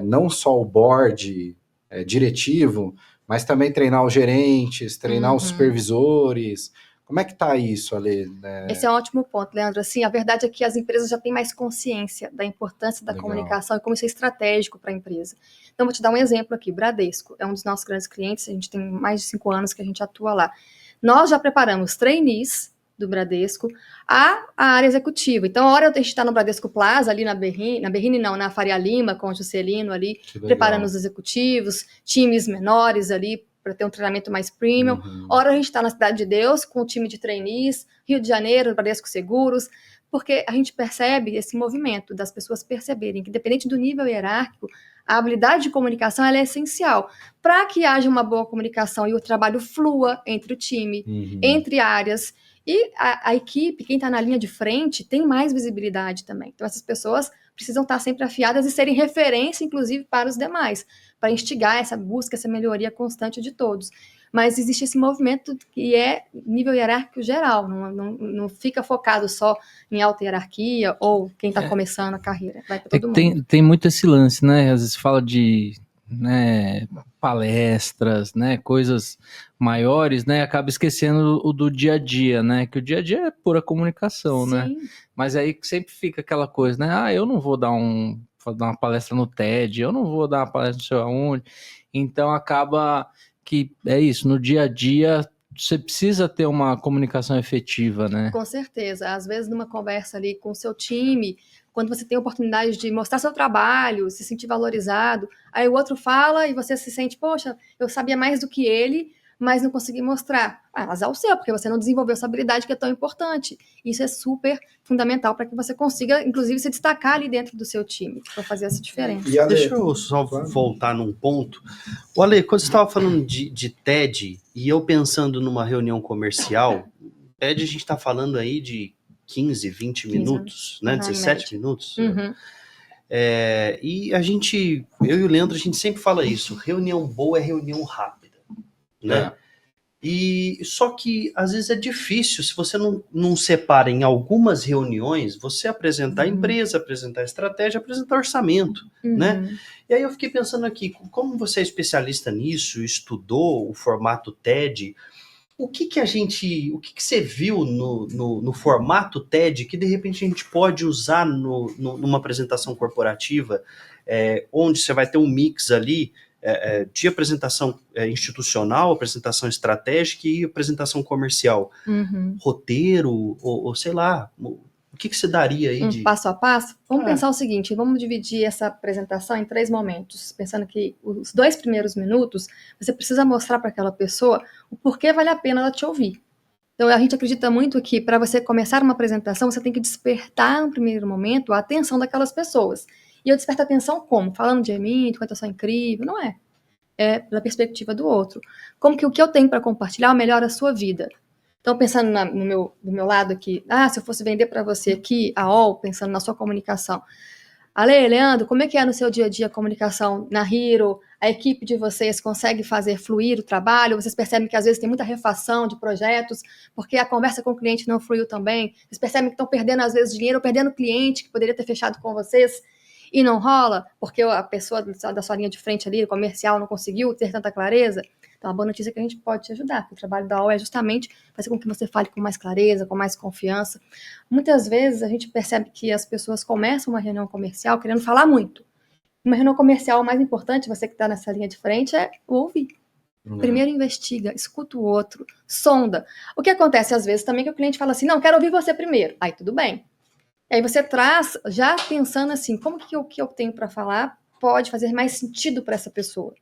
não só o board diretivo, mas também treinar os gerentes, treinar os supervisores. Como é que tá isso, Ale? Esse é um ótimo ponto, Leandro. Assim, a verdade é que as empresas já têm mais consciência da importância da comunicação e como isso é estratégico para a empresa. Então, vou te dar um exemplo aqui. Bradesco é um dos nossos grandes clientes, a gente tem mais de 5 anos que a gente atua lá. Nós já preparamos trainees do Bradesco à área executiva. Então, a hora a gente está no Bradesco Plaza, ali na Faria Lima, com o Juscelino ali, preparando os executivos, times menores ali, para ter um treinamento mais premium. Ora, a gente está na Cidade de Deus, com o time de trainees, Rio de Janeiro, Bradesco Seguros, porque a gente percebe esse movimento das pessoas perceberem que, independente do nível hierárquico, a habilidade de comunicação ela é essencial para que haja uma boa comunicação e o trabalho flua entre o time, entre áreas. E a equipe, quem está na linha de frente, tem mais visibilidade também. Então, essas pessoas precisam estar sempre afiadas e serem referência, inclusive, para os demais, para instigar essa busca, essa melhoria constante de todos. Mas existe esse movimento que é nível hierárquico geral, não fica focado só em alta hierarquia ou quem está começando a carreira, vai para todo mundo. Tem muito esse lance, né? Às vezes fala de palestras, né? Coisas maiores, né? Acaba esquecendo o do dia a dia, né? Que o dia a dia é pura comunicação, Sim. né? Mas aí sempre fica aquela coisa, né? Eu não vou dar uma palestra no TED, eu não vou dar uma palestra não sei aonde. Então acaba que é isso, no dia a dia você precisa ter uma comunicação efetiva, né? Com certeza. Às vezes numa conversa ali com o seu time, quando você tem a oportunidade de mostrar seu trabalho, se sentir valorizado, aí o outro fala e você se sente, poxa, eu sabia mais do que ele, mas não consegui mostrar. Azar o seu, porque você não desenvolveu essa habilidade que é tão importante. Isso é super fundamental para que você consiga, inclusive, se destacar ali dentro do seu time, para fazer essa diferença. E Ale, deixa eu só voltar num ponto. O Ale, quando você estava falando de TED, e eu pensando numa reunião comercial, TED a gente está falando aí de 15, 20 minutos, né? 17 minutos. E a gente, eu e o Leandro, a gente sempre fala isso, reunião boa é reunião rápida, né? E só que às vezes é difícil, se você não separa em algumas reuniões, você apresentar a empresa, apresentar a estratégia, apresentar orçamento, né? E aí eu fiquei pensando aqui, como você é especialista nisso, estudou o formato TED, o que você viu no formato TED que de repente a gente pode usar numa apresentação corporativa, onde você vai ter um mix ali de apresentação institucional, apresentação estratégica e apresentação comercial. Roteiro, ou sei lá, o que você daria aí de... Passo a passo? Vamos pensar o seguinte, vamos dividir essa apresentação em 3 momentos, pensando que os 2 primeiros minutos, você precisa mostrar para aquela pessoa o porquê vale a pena ela te ouvir. Então, a gente acredita muito que para você começar uma apresentação, você tem que despertar no primeiro momento a atenção daquelas pessoas. E eu desperto a atenção como? Falando de mim, de quanto eu sou incrível, não é. É pela perspectiva do outro. Como que o que eu tenho para compartilhar melhora a sua vida. Então, pensando do meu lado aqui, se eu fosse vender para você aqui, a OL, pensando na sua comunicação. Ale, Leandro, como é que é no seu dia a dia a comunicação na Hero? A equipe de vocês consegue fazer fluir o trabalho? Vocês percebem que às vezes tem muita refação de projetos, porque a conversa com o cliente não fluiu também? Vocês percebem que estão perdendo às vezes dinheiro, ou perdendo cliente que poderia ter fechado com vocês e não rola, porque a pessoa da sua linha de frente ali, comercial, não conseguiu ter tanta clareza? Então, a boa notícia é que a gente pode te ajudar, porque o trabalho da OL é justamente fazer com que você fale com mais clareza, com mais confiança. Muitas vezes, a gente percebe que as pessoas começam uma reunião comercial querendo falar muito. Uma reunião comercial, o mais importante, você que está nessa linha de frente, é ouvir. Primeiro investiga, escuta o outro, sonda. O que acontece às vezes também é que o cliente fala assim, não, quero ouvir você primeiro. Aí tudo bem. E aí você traz, já pensando assim, como que o que eu tenho para falar pode fazer mais sentido para essa pessoa.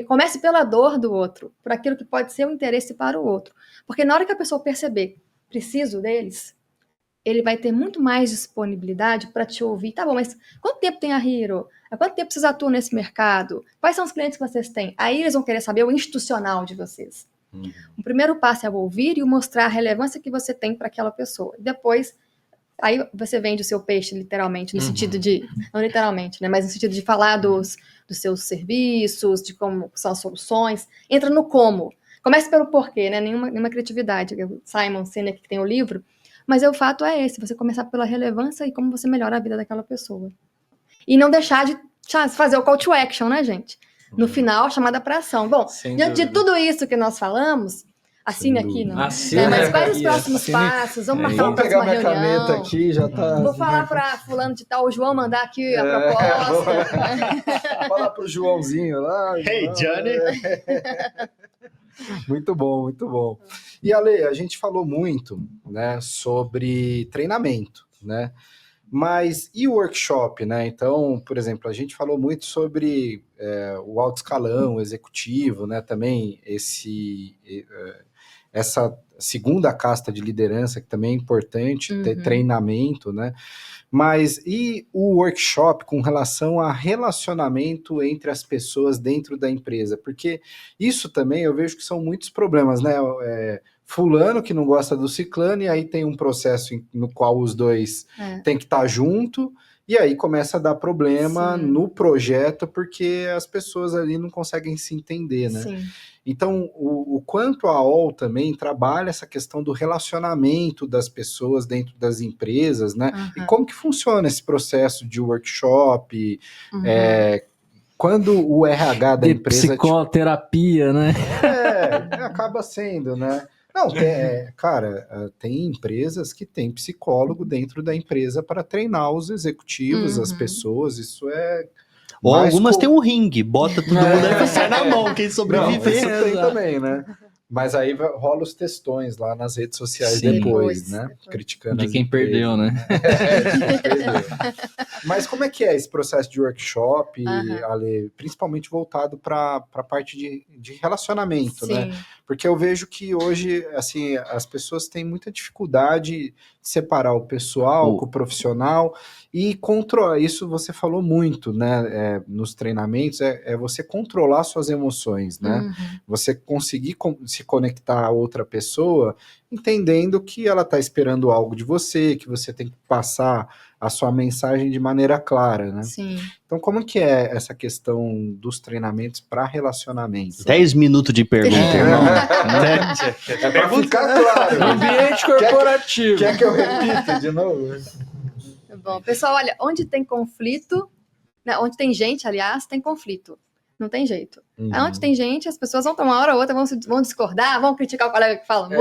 Comece pela dor do outro, por aquilo que pode ser um interesse para o outro. Porque na hora que a pessoa perceber, preciso deles, ele vai ter muito mais disponibilidade para te ouvir. Tá bom, mas quanto tempo tem a Hero? Há quanto tempo vocês atuam nesse mercado? Quais são os clientes que vocês têm? Aí eles vão querer saber o institucional de vocês. O primeiro passo é o ouvir e o mostrar a relevância que você tem para aquela pessoa. Depois, aí você vende o seu peixe, literalmente, no sentido de... Não literalmente, né? Mas no sentido de falar dos seus serviços, de como são as soluções. Entra no como. Comece pelo porquê, né? Nenhuma criatividade. O Simon Sinek, que tem o livro. Mas o fato é esse, você começar pela relevância e como você melhora a vida daquela pessoa. E não deixar de fazer o call to action, né, gente? No final, chamada para ação. Bom, diante de tudo isso que nós falamos, assine aqui, não. Mas quais os próximos passos? Vamos marcar uma próxima reunião. Vou pegar minha caneta aqui, já tá... Vou falar para fulano de tal, o João mandar aqui a proposta. Falar pro Joãozinho lá. Hey, Johnny! Muito bom, muito bom. E Ale, a gente falou muito, né, sobre treinamento, né? Mas e o workshop, né? Então, por exemplo, a gente falou muito sobre o alto escalão, o executivo, né? Também essa segunda casta de liderança, que também é importante, ter treinamento, né? Mas e o workshop com relação a relacionamento entre as pessoas dentro da empresa? Porque isso também eu vejo que são muitos problemas, né? Fulano que não gosta do ciclano, e aí tem um processo no qual os dois têm que estar junto, e aí começa a dar problema no projeto, porque as pessoas ali não conseguem se entender, né? Sim. Então, o quanto a OL também trabalha essa questão do relacionamento das pessoas dentro das empresas, né? E como que funciona esse processo de workshop, quando o RH da empresa... Psicoterapia, né? Acaba sendo, né? Não, tem empresas que têm psicólogo dentro da empresa para treinar os executivos, as pessoas, isso é... Ou algumas têm um ringue, bota todo mundo aí, sai na mão, quem sobreviver. Isso tem também, né? Mas aí rola os textões lá nas redes sociais depois, né? Criticando de quem perdeu, né? De quem perdeu. Mas como é que é esse processo de workshop, Ale, principalmente voltado para a parte de relacionamento, né? Porque eu vejo que hoje, assim, as pessoas têm muita dificuldade de separar o pessoal com o profissional e controlar. Isso você falou muito, né? Nos treinamentos, é você controlar suas emoções, né? Você conseguir se se conectar a outra pessoa, entendendo que ela está esperando algo de você, que você tem que passar a sua mensagem de maneira clara, né? Sim. Então, como que é essa questão dos treinamentos para relacionamento? 10 minutos de pergunta, irmão. É para ficar claro. Ambiente corporativo. Quer que eu repita de novo? Bom, pessoal, olha, onde tem conflito, né, onde tem gente, aliás, tem conflito. Não tem jeito. Onde tem gente, as pessoas vão tomar uma hora ou outra, vão discordar, vão criticar o colega que fala muito.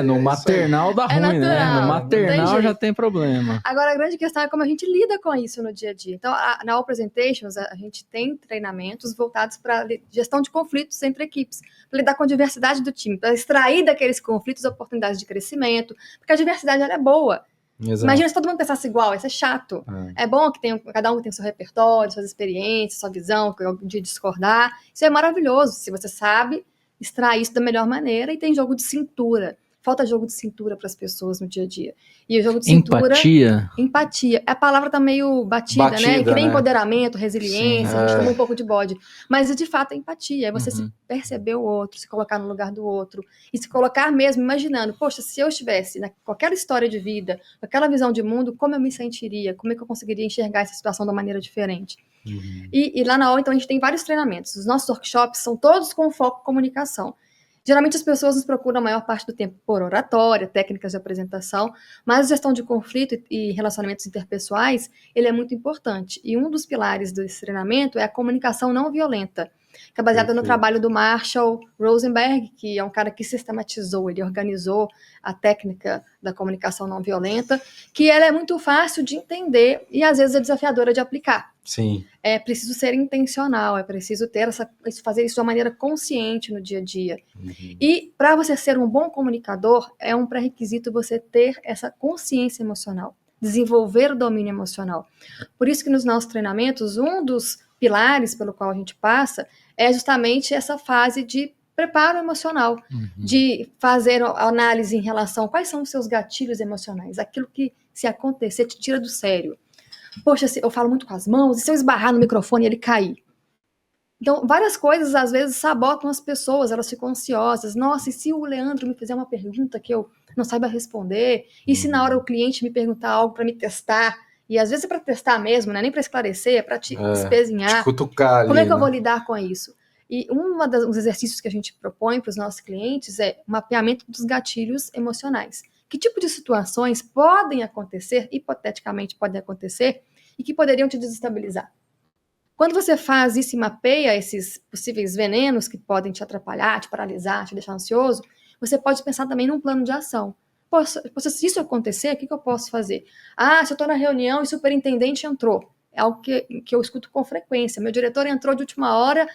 No maternal dá ruim, natural, né? No não tem maternal já jeito. tem problema. Agora, a grande questão é como a gente lida com isso no dia a dia. Então, na All Presentations, a gente tem treinamentos voltados para gestão de conflitos entre equipes, para lidar com a diversidade do time, para extrair daqueles conflitos oportunidades de crescimento, porque a diversidade ela é boa. Exato. Imagina se todo mundo pensasse igual, isso é chato. É bom que cada um tem o seu repertório, suas experiências, sua visão, de discordar. Isso é maravilhoso, se você sabe extrair isso da melhor maneira e tem jogo de cintura. Falta jogo de cintura para as pessoas no dia a dia. E o jogo de cintura... Empatia. A palavra tá meio batida, né? Que nem né? Empoderamento, resiliência, a gente Sim, toma um pouco de bode. Mas, de fato, é empatia. É você se perceber o outro, se colocar no lugar do outro. E se colocar mesmo imaginando, poxa, se eu estivesse com aquela história de vida, com aquela visão de mundo, como eu me sentiria? Como é que eu conseguiria enxergar essa situação de uma maneira diferente? E lá na OL, então, a gente tem vários treinamentos. Os nossos workshops são todos com foco em comunicação. Geralmente as pessoas nos procuram a maior parte do tempo por oratória, técnicas de apresentação, mas a gestão de conflito e relacionamentos interpessoais, ele é muito importante. E um dos pilares desse treinamento é a comunicação não violenta, que é baseada no trabalho do Marshall Rosenberg, que é um cara que sistematizou, ele organizou a técnica da comunicação não violenta, que ela é muito fácil de entender e às vezes é desafiadora de aplicar. Sim. É preciso ser intencional, é preciso fazer isso de uma maneira consciente no dia a dia. E para você ser um bom comunicador, é um pré-requisito você ter essa consciência emocional, desenvolver o domínio emocional. Por isso que nos nossos treinamentos, um dos pilares pelo qual a gente passa é justamente essa fase de preparo emocional, de fazer a análise em relação a quais são os seus gatilhos emocionais, aquilo que, se acontecer, te tira do sério. Poxa, eu falo muito com as mãos, e se eu esbarrar no microfone e ele cair? Então, várias coisas, às vezes, sabotam as pessoas, elas ficam ansiosas. Nossa, e se o Leandro me fizer uma pergunta que eu não saiba responder? E se na hora o cliente me perguntar algo para me testar? E às vezes é para testar mesmo, não é nem para esclarecer, é para te espezinhar. Te cutucar ali, como é que eu né? vou lidar com isso? E um dos exercícios que a gente propõe para os nossos clientes é o mapeamento dos gatilhos emocionais. Que tipo de situações podem acontecer, hipoteticamente podem acontecer, e que poderiam te desestabilizar? Quando você faz isso e mapeia esses possíveis venenos que podem te atrapalhar, te paralisar, te deixar ansioso, você pode pensar também num plano de ação. Poxa, se isso acontecer, o que eu posso fazer? Se eu estou na reunião e o superintendente entrou. É algo que eu escuto com frequência. Meu diretor entrou de última hora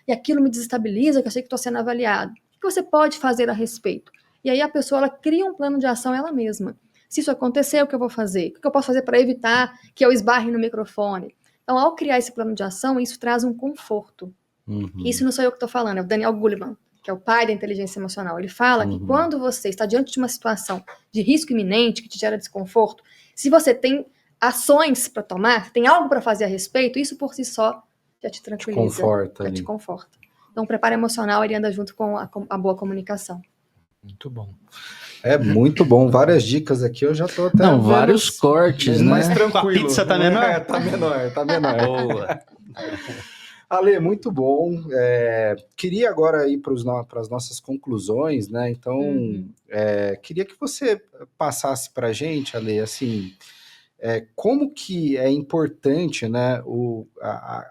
e aquilo me desestabiliza, que eu sei que estou sendo avaliado. O que você pode fazer a respeito? E aí a pessoa ela cria um plano de ação ela mesma. Se isso acontecer, o que eu vou fazer? O que eu posso fazer para evitar que eu esbarre no microfone? Então, ao criar esse plano de ação, isso traz um conforto. Isso não sou eu que estou falando, é o Daniel Goleman, que é o pai da inteligência emocional. Ele fala que quando você está diante de uma situação de risco iminente, que te gera desconforto, se você tem ações para tomar, tem algo para fazer a respeito, isso por si só já te tranquiliza. Te conforta. Então, o preparo emocional, ele anda junto com a boa comunicação. Muito bom. É muito bom. Várias dicas aqui, eu já tô até vendo vários cortes, né? Mais tranquilo. A pizza tá menor? Tá menor. Boa. Ale, muito bom. Queria agora ir para as nossas conclusões, né? Então, queria que você passasse para a gente, Ale, assim, como que é importante, né?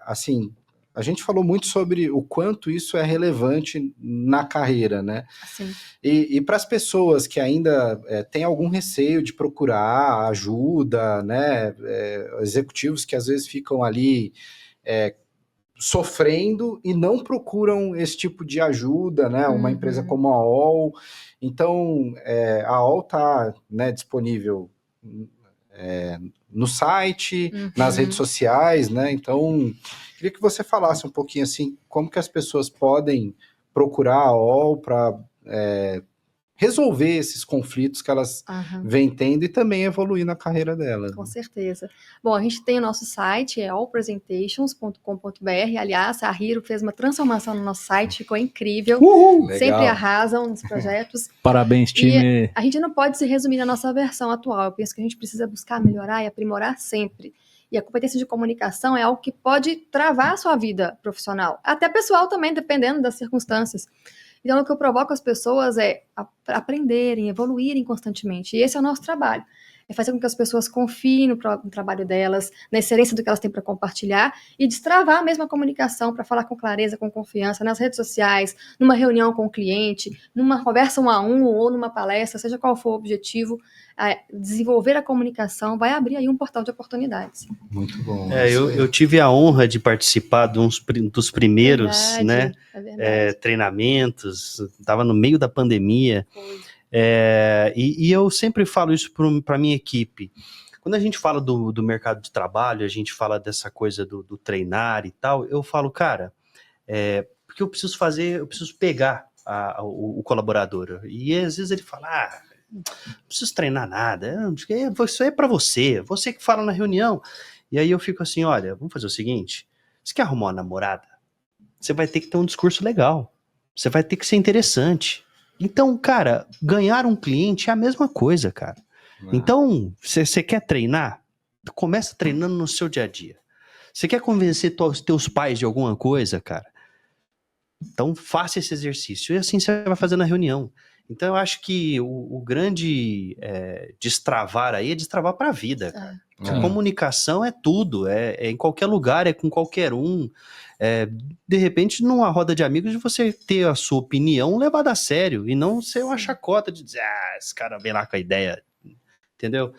Assim, a gente falou muito sobre o quanto isso é relevante na carreira, né? Sim. E para as pessoas que ainda têm algum receio de procurar ajuda, né? Executivos que às vezes ficam ali sofrendo e não procuram esse tipo de ajuda, né? Uma empresa como a AOL. Então, a AOL está, né, disponível no site, nas redes sociais, né? Então, queria que você falasse um pouquinho assim, como que as pessoas podem procurar a AOL para resolver esses conflitos que elas vêm tendo e também evoluir na carreira delas. Com certeza. Bom, a gente tem o nosso site, é allpresentations.com.br. Aliás, a Hiro fez uma transformação no nosso site, ficou incrível. Sempre arrasam nos projetos. Parabéns, time. E a gente não pode se resumir na nossa versão atual. Eu penso que a gente precisa buscar melhorar e aprimorar sempre. E a competência de comunicação é algo que pode travar a sua vida profissional. Até pessoal também, dependendo das circunstâncias. Então, o que eu provoco as pessoas é aprenderem, evoluírem constantemente. E esse é o nosso trabalho. É fazer com que as pessoas confiem no trabalho delas, na excelência do que elas têm para compartilhar e destravar a mesma comunicação para falar com clareza, com confiança, nas redes sociais, numa reunião com o cliente, numa conversa 1-a-1 ou numa palestra, seja qual for o objetivo. Desenvolver a comunicação vai abrir aí um portal de oportunidades. Muito bom. Eu tive a honra de participar dos primeiros treinamentos, estava no meio da pandemia. E eu sempre falo isso para a minha equipe. Quando a gente fala do mercado de trabalho, a gente fala dessa coisa do treinar e tal, eu falo, cara, porque eu preciso pegar o colaborador. E às vezes ele fala, não preciso treinar nada, isso é para você que fala na reunião. E aí eu fico assim, olha, vamos fazer o seguinte, você quer arrumar uma namorada? Você vai ter que ter um discurso legal, você vai ter que ser interessante. Então, cara, ganhar um cliente é a mesma coisa, cara. Então, você quer treinar? Começa treinando no seu dia a dia. Você quer convencer teus pais de alguma coisa, cara? Então, faça esse exercício. E assim você vai fazer na reunião. Então, eu acho que o grande destravar aí é destravar para a vida, cara. A comunicação é tudo, é em qualquer lugar, é com qualquer um. De repente, numa roda de amigos, você ter a sua opinião levada a sério e não ser uma chacota de dizer, esse cara vem lá com a ideia, entendeu?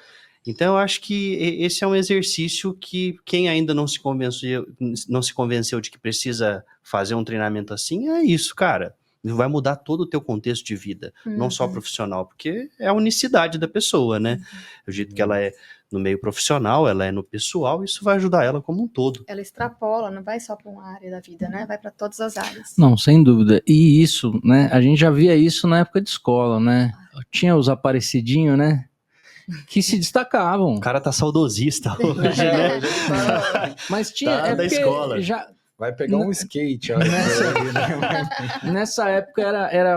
Então, eu acho que esse é um exercício que quem ainda não se convenceu de que precisa fazer um treinamento assim, é isso, cara. Vai mudar todo o teu contexto de vida, não só profissional, porque é a unicidade da pessoa, né? O jeito que ela é no meio profissional, ela é no pessoal, isso vai ajudar ela como um todo. Ela extrapola, não vai só para uma área da vida, né? Vai para todas as áreas. Não, sem dúvida. E isso, né? A gente já via isso na época de escola, né? Tinha os aparecidinhos, né? Que se destacavam. O cara tá saudosista hoje, né? Mas tinha... Tá da escola. Vai pegar um skate. Nessa época era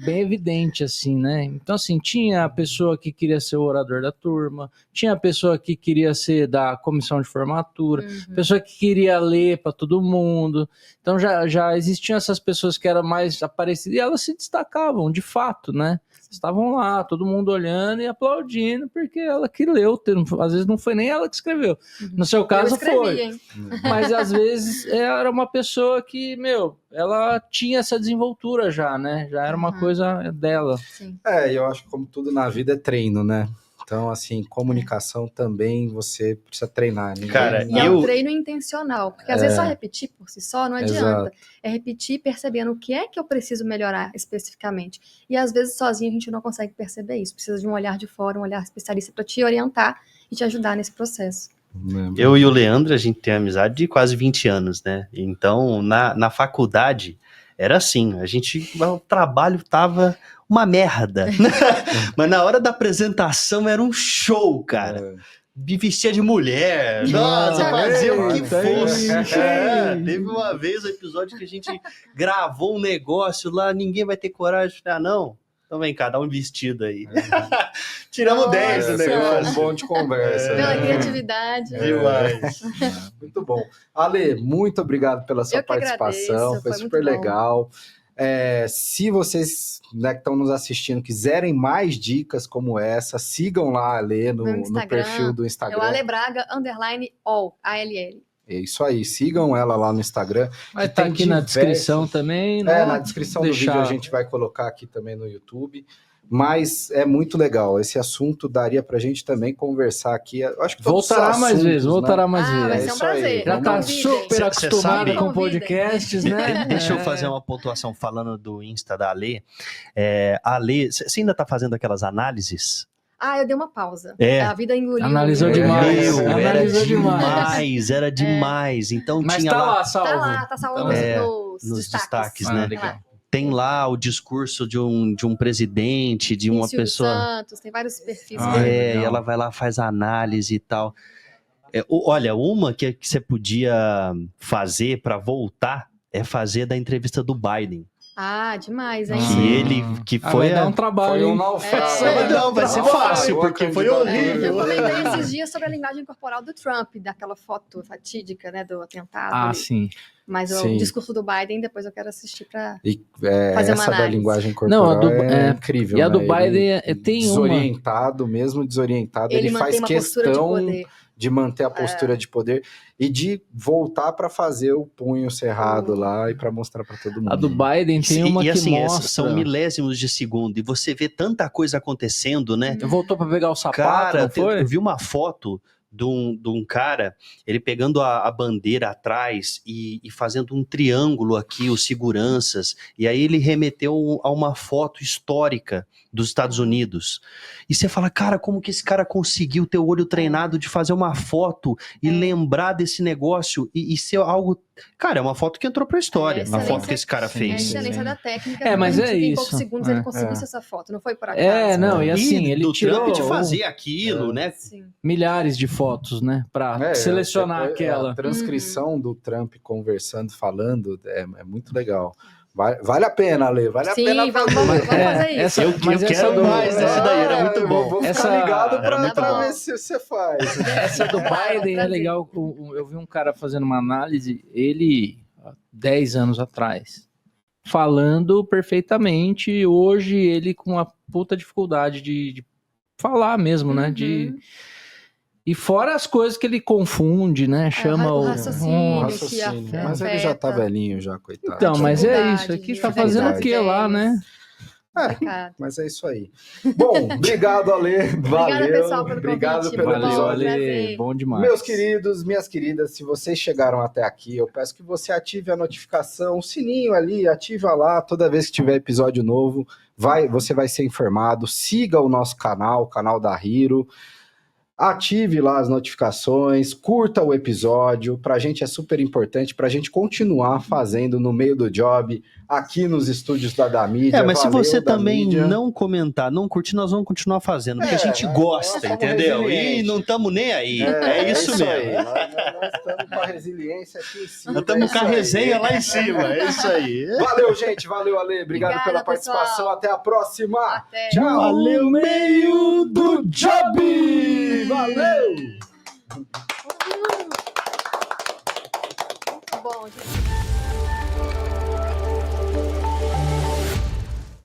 bem evidente, assim, né? Então, assim, tinha a pessoa que queria ser o orador da turma, tinha a pessoa que queria ser da comissão de formatura, pessoa que queria ler para todo mundo. Então, já existiam essas pessoas que eram mais aparecidas e elas se destacavam, de fato, né? Estavam lá, todo mundo olhando e aplaudindo, porque ela que leu, às vezes não foi nem ela que escreveu. No seu caso foi. Hein? Mas às vezes era uma pessoa que, ela tinha essa desenvoltura já, né? Já era uma coisa dela. Sim. Eu acho que como tudo na vida é treino, né? Então, assim, comunicação também você precisa treinar. Cara, e é um treino intencional, porque às vezes só repetir por si só não adianta. Exato. É repetir percebendo o que é que eu preciso melhorar especificamente. E às vezes sozinho a gente não consegue perceber isso. Precisa de um olhar de fora, um olhar especialista para te orientar e te ajudar nesse processo. Eu e o Leandro, a gente tem amizade de quase 20 anos, né? Então, na faculdade, era assim, o trabalho tava uma merda. Mas na hora da apresentação era um show, cara. Me vestia de mulher, nossa, fazia o que fosse. Teve uma vez um episódio que a gente gravou um negócio lá, ninguém vai ter coragem de falar, não, então vem cá, dá um vestido aí. Tiramos 10 do negócio. Um bom de conversa. Pela criatividade. Demais. Muito bom. Ale, muito obrigado pela sua participação, agradeço, foi foi super muito bom. legal. Se vocês, né, que estão nos assistindo quiserem mais dicas como essa, sigam lá a Ale no perfil do Instagram. É o Ale Braga _all, ALL. É isso aí, sigam ela lá no Instagram. Vai estar aqui na descrição também, né? Na descrição do vídeo a gente vai colocar aqui também no YouTube. Mas é muito legal. Esse assunto daria pra gente também conversar aqui. Eu acho que voltará mais vezes, voltará mais vezes. Vai ser um prazer. Já tá super acostumado com Convidem. podcasts, né? Deixa eu fazer uma pontuação falando do Insta da Ale. A Ale, você ainda tá fazendo aquelas análises? Eu dei uma pausa. É. A vida engoliu. Analisou demais. Era demais. Então mas tinha tá lá salvo. Tá salvo nos nos destaques, né? Legal. tem lá o discurso de um presidente, de uma Silvio pessoa... Santos, tem vários perfis. Ah, e legal. ela vai lá, faz a análise e tal. Olha, uma que você podia fazer para voltar é fazer da entrevista do Biden. Ah, demais, hein? Que foi vai dar um trabalho, Foi um hein? naufrágio. É. Não, vai ser fácil, porque foi horrível. Eu comentei esses dias sobre a linguagem corporal do Trump, daquela foto fatídica, né, do atentado. Ah, ali. sim. Mas Sim. o discurso do Biden, depois eu quero assistir para E, fazer uma essa da análise. linguagem corporal Não, a do- é é, incrível. e a do né? Biden Ele tem uma- desorientado, mesmo desorientado, ele faz mantém uma postura de questão poder. de manter a postura de poder e de voltar para fazer o punho cerrado lá e para mostrar para todo mundo. A do Biden tem uma e que assim, mostra... são milésimos de segundo, e você vê tanta coisa acontecendo, né? Voltou pra pegar o sapato, Cara, não foi? eu vi uma foto de um cara, ele pegando a bandeira atrás e fazendo um triângulo aqui, os seguranças, e aí ele remeteu a uma foto histórica dos Estados Unidos. E você fala, cara, como que esse cara conseguiu ter o olho treinado de fazer uma foto e lembrar desse negócio e ser algo... Cara, é uma foto que entrou pra história, a foto que esse cara É a fez. excelência da técnica. É, mas permitiu é que em isso. poucos segundos É. ele conseguisse essa foto, não foi por acaso. É, não, e assim, ele do tirou Trump de fazer aquilo, né? Sim. milhares de fotos, né? Pra selecionar depois, aquela. A transcrição do Trump conversando, falando, é muito legal. Vale a pena, Ale, vale a Sim, pena vamos fazer. fazer isso. essa- Eu mas essa quero do- mais esse daí, era muito bom. Vou Essa- ficar ligado era muito pra bom. ver se você faz. Essa do Biden é legal. Eu vi um cara fazendo uma análise, ele, há 10 anos atrás, falando perfeitamente. Hoje, ele com uma puta dificuldade de falar mesmo, né? E fora as coisas que ele confunde, né? Chama o o raciocínio. Raciocínio. que Mas ele já tá afeta. velhinho, já, coitado. Então, mas é Dificuldade isso. Aqui de tá fazendo o que lá, né? Complicado. Mas é isso aí. Bom, obrigado, Ale. Valeu. Obrigada, pessoal, pelo Obrigado convite. pelo Muito bom, episódio. prazer. Bom demais. Meus queridos, minhas queridas, se vocês chegaram até aqui, eu peço que você ative a notificação, o sininho ali, ativa lá, toda vez que tiver episódio novo, você vai ser informado. Siga o nosso canal, o canal da Hiro. Ative lá as notificações, curta o episódio, pra gente é super importante, pra gente continuar fazendo no meio do job, aqui nos estúdios da mídia. Mas se Valeu, você da também mídia. não comentar, não curtir, nós vamos continuar fazendo, porque a gente nós gosta, somos entendeu? E resilientes. não estamos nem aí. É isso mesmo. aí. Nós estamos com a resiliência aqui em cima. Nós estamos com a é isso aí. resenha lá em cima, é isso aí. Valeu, gente. Valeu, Ale. Obrigado Obrigada, pela participação. pessoal. Até a próxima. Até. Tchau. Valeu, meio do job. Valeu. Muito bom, gente.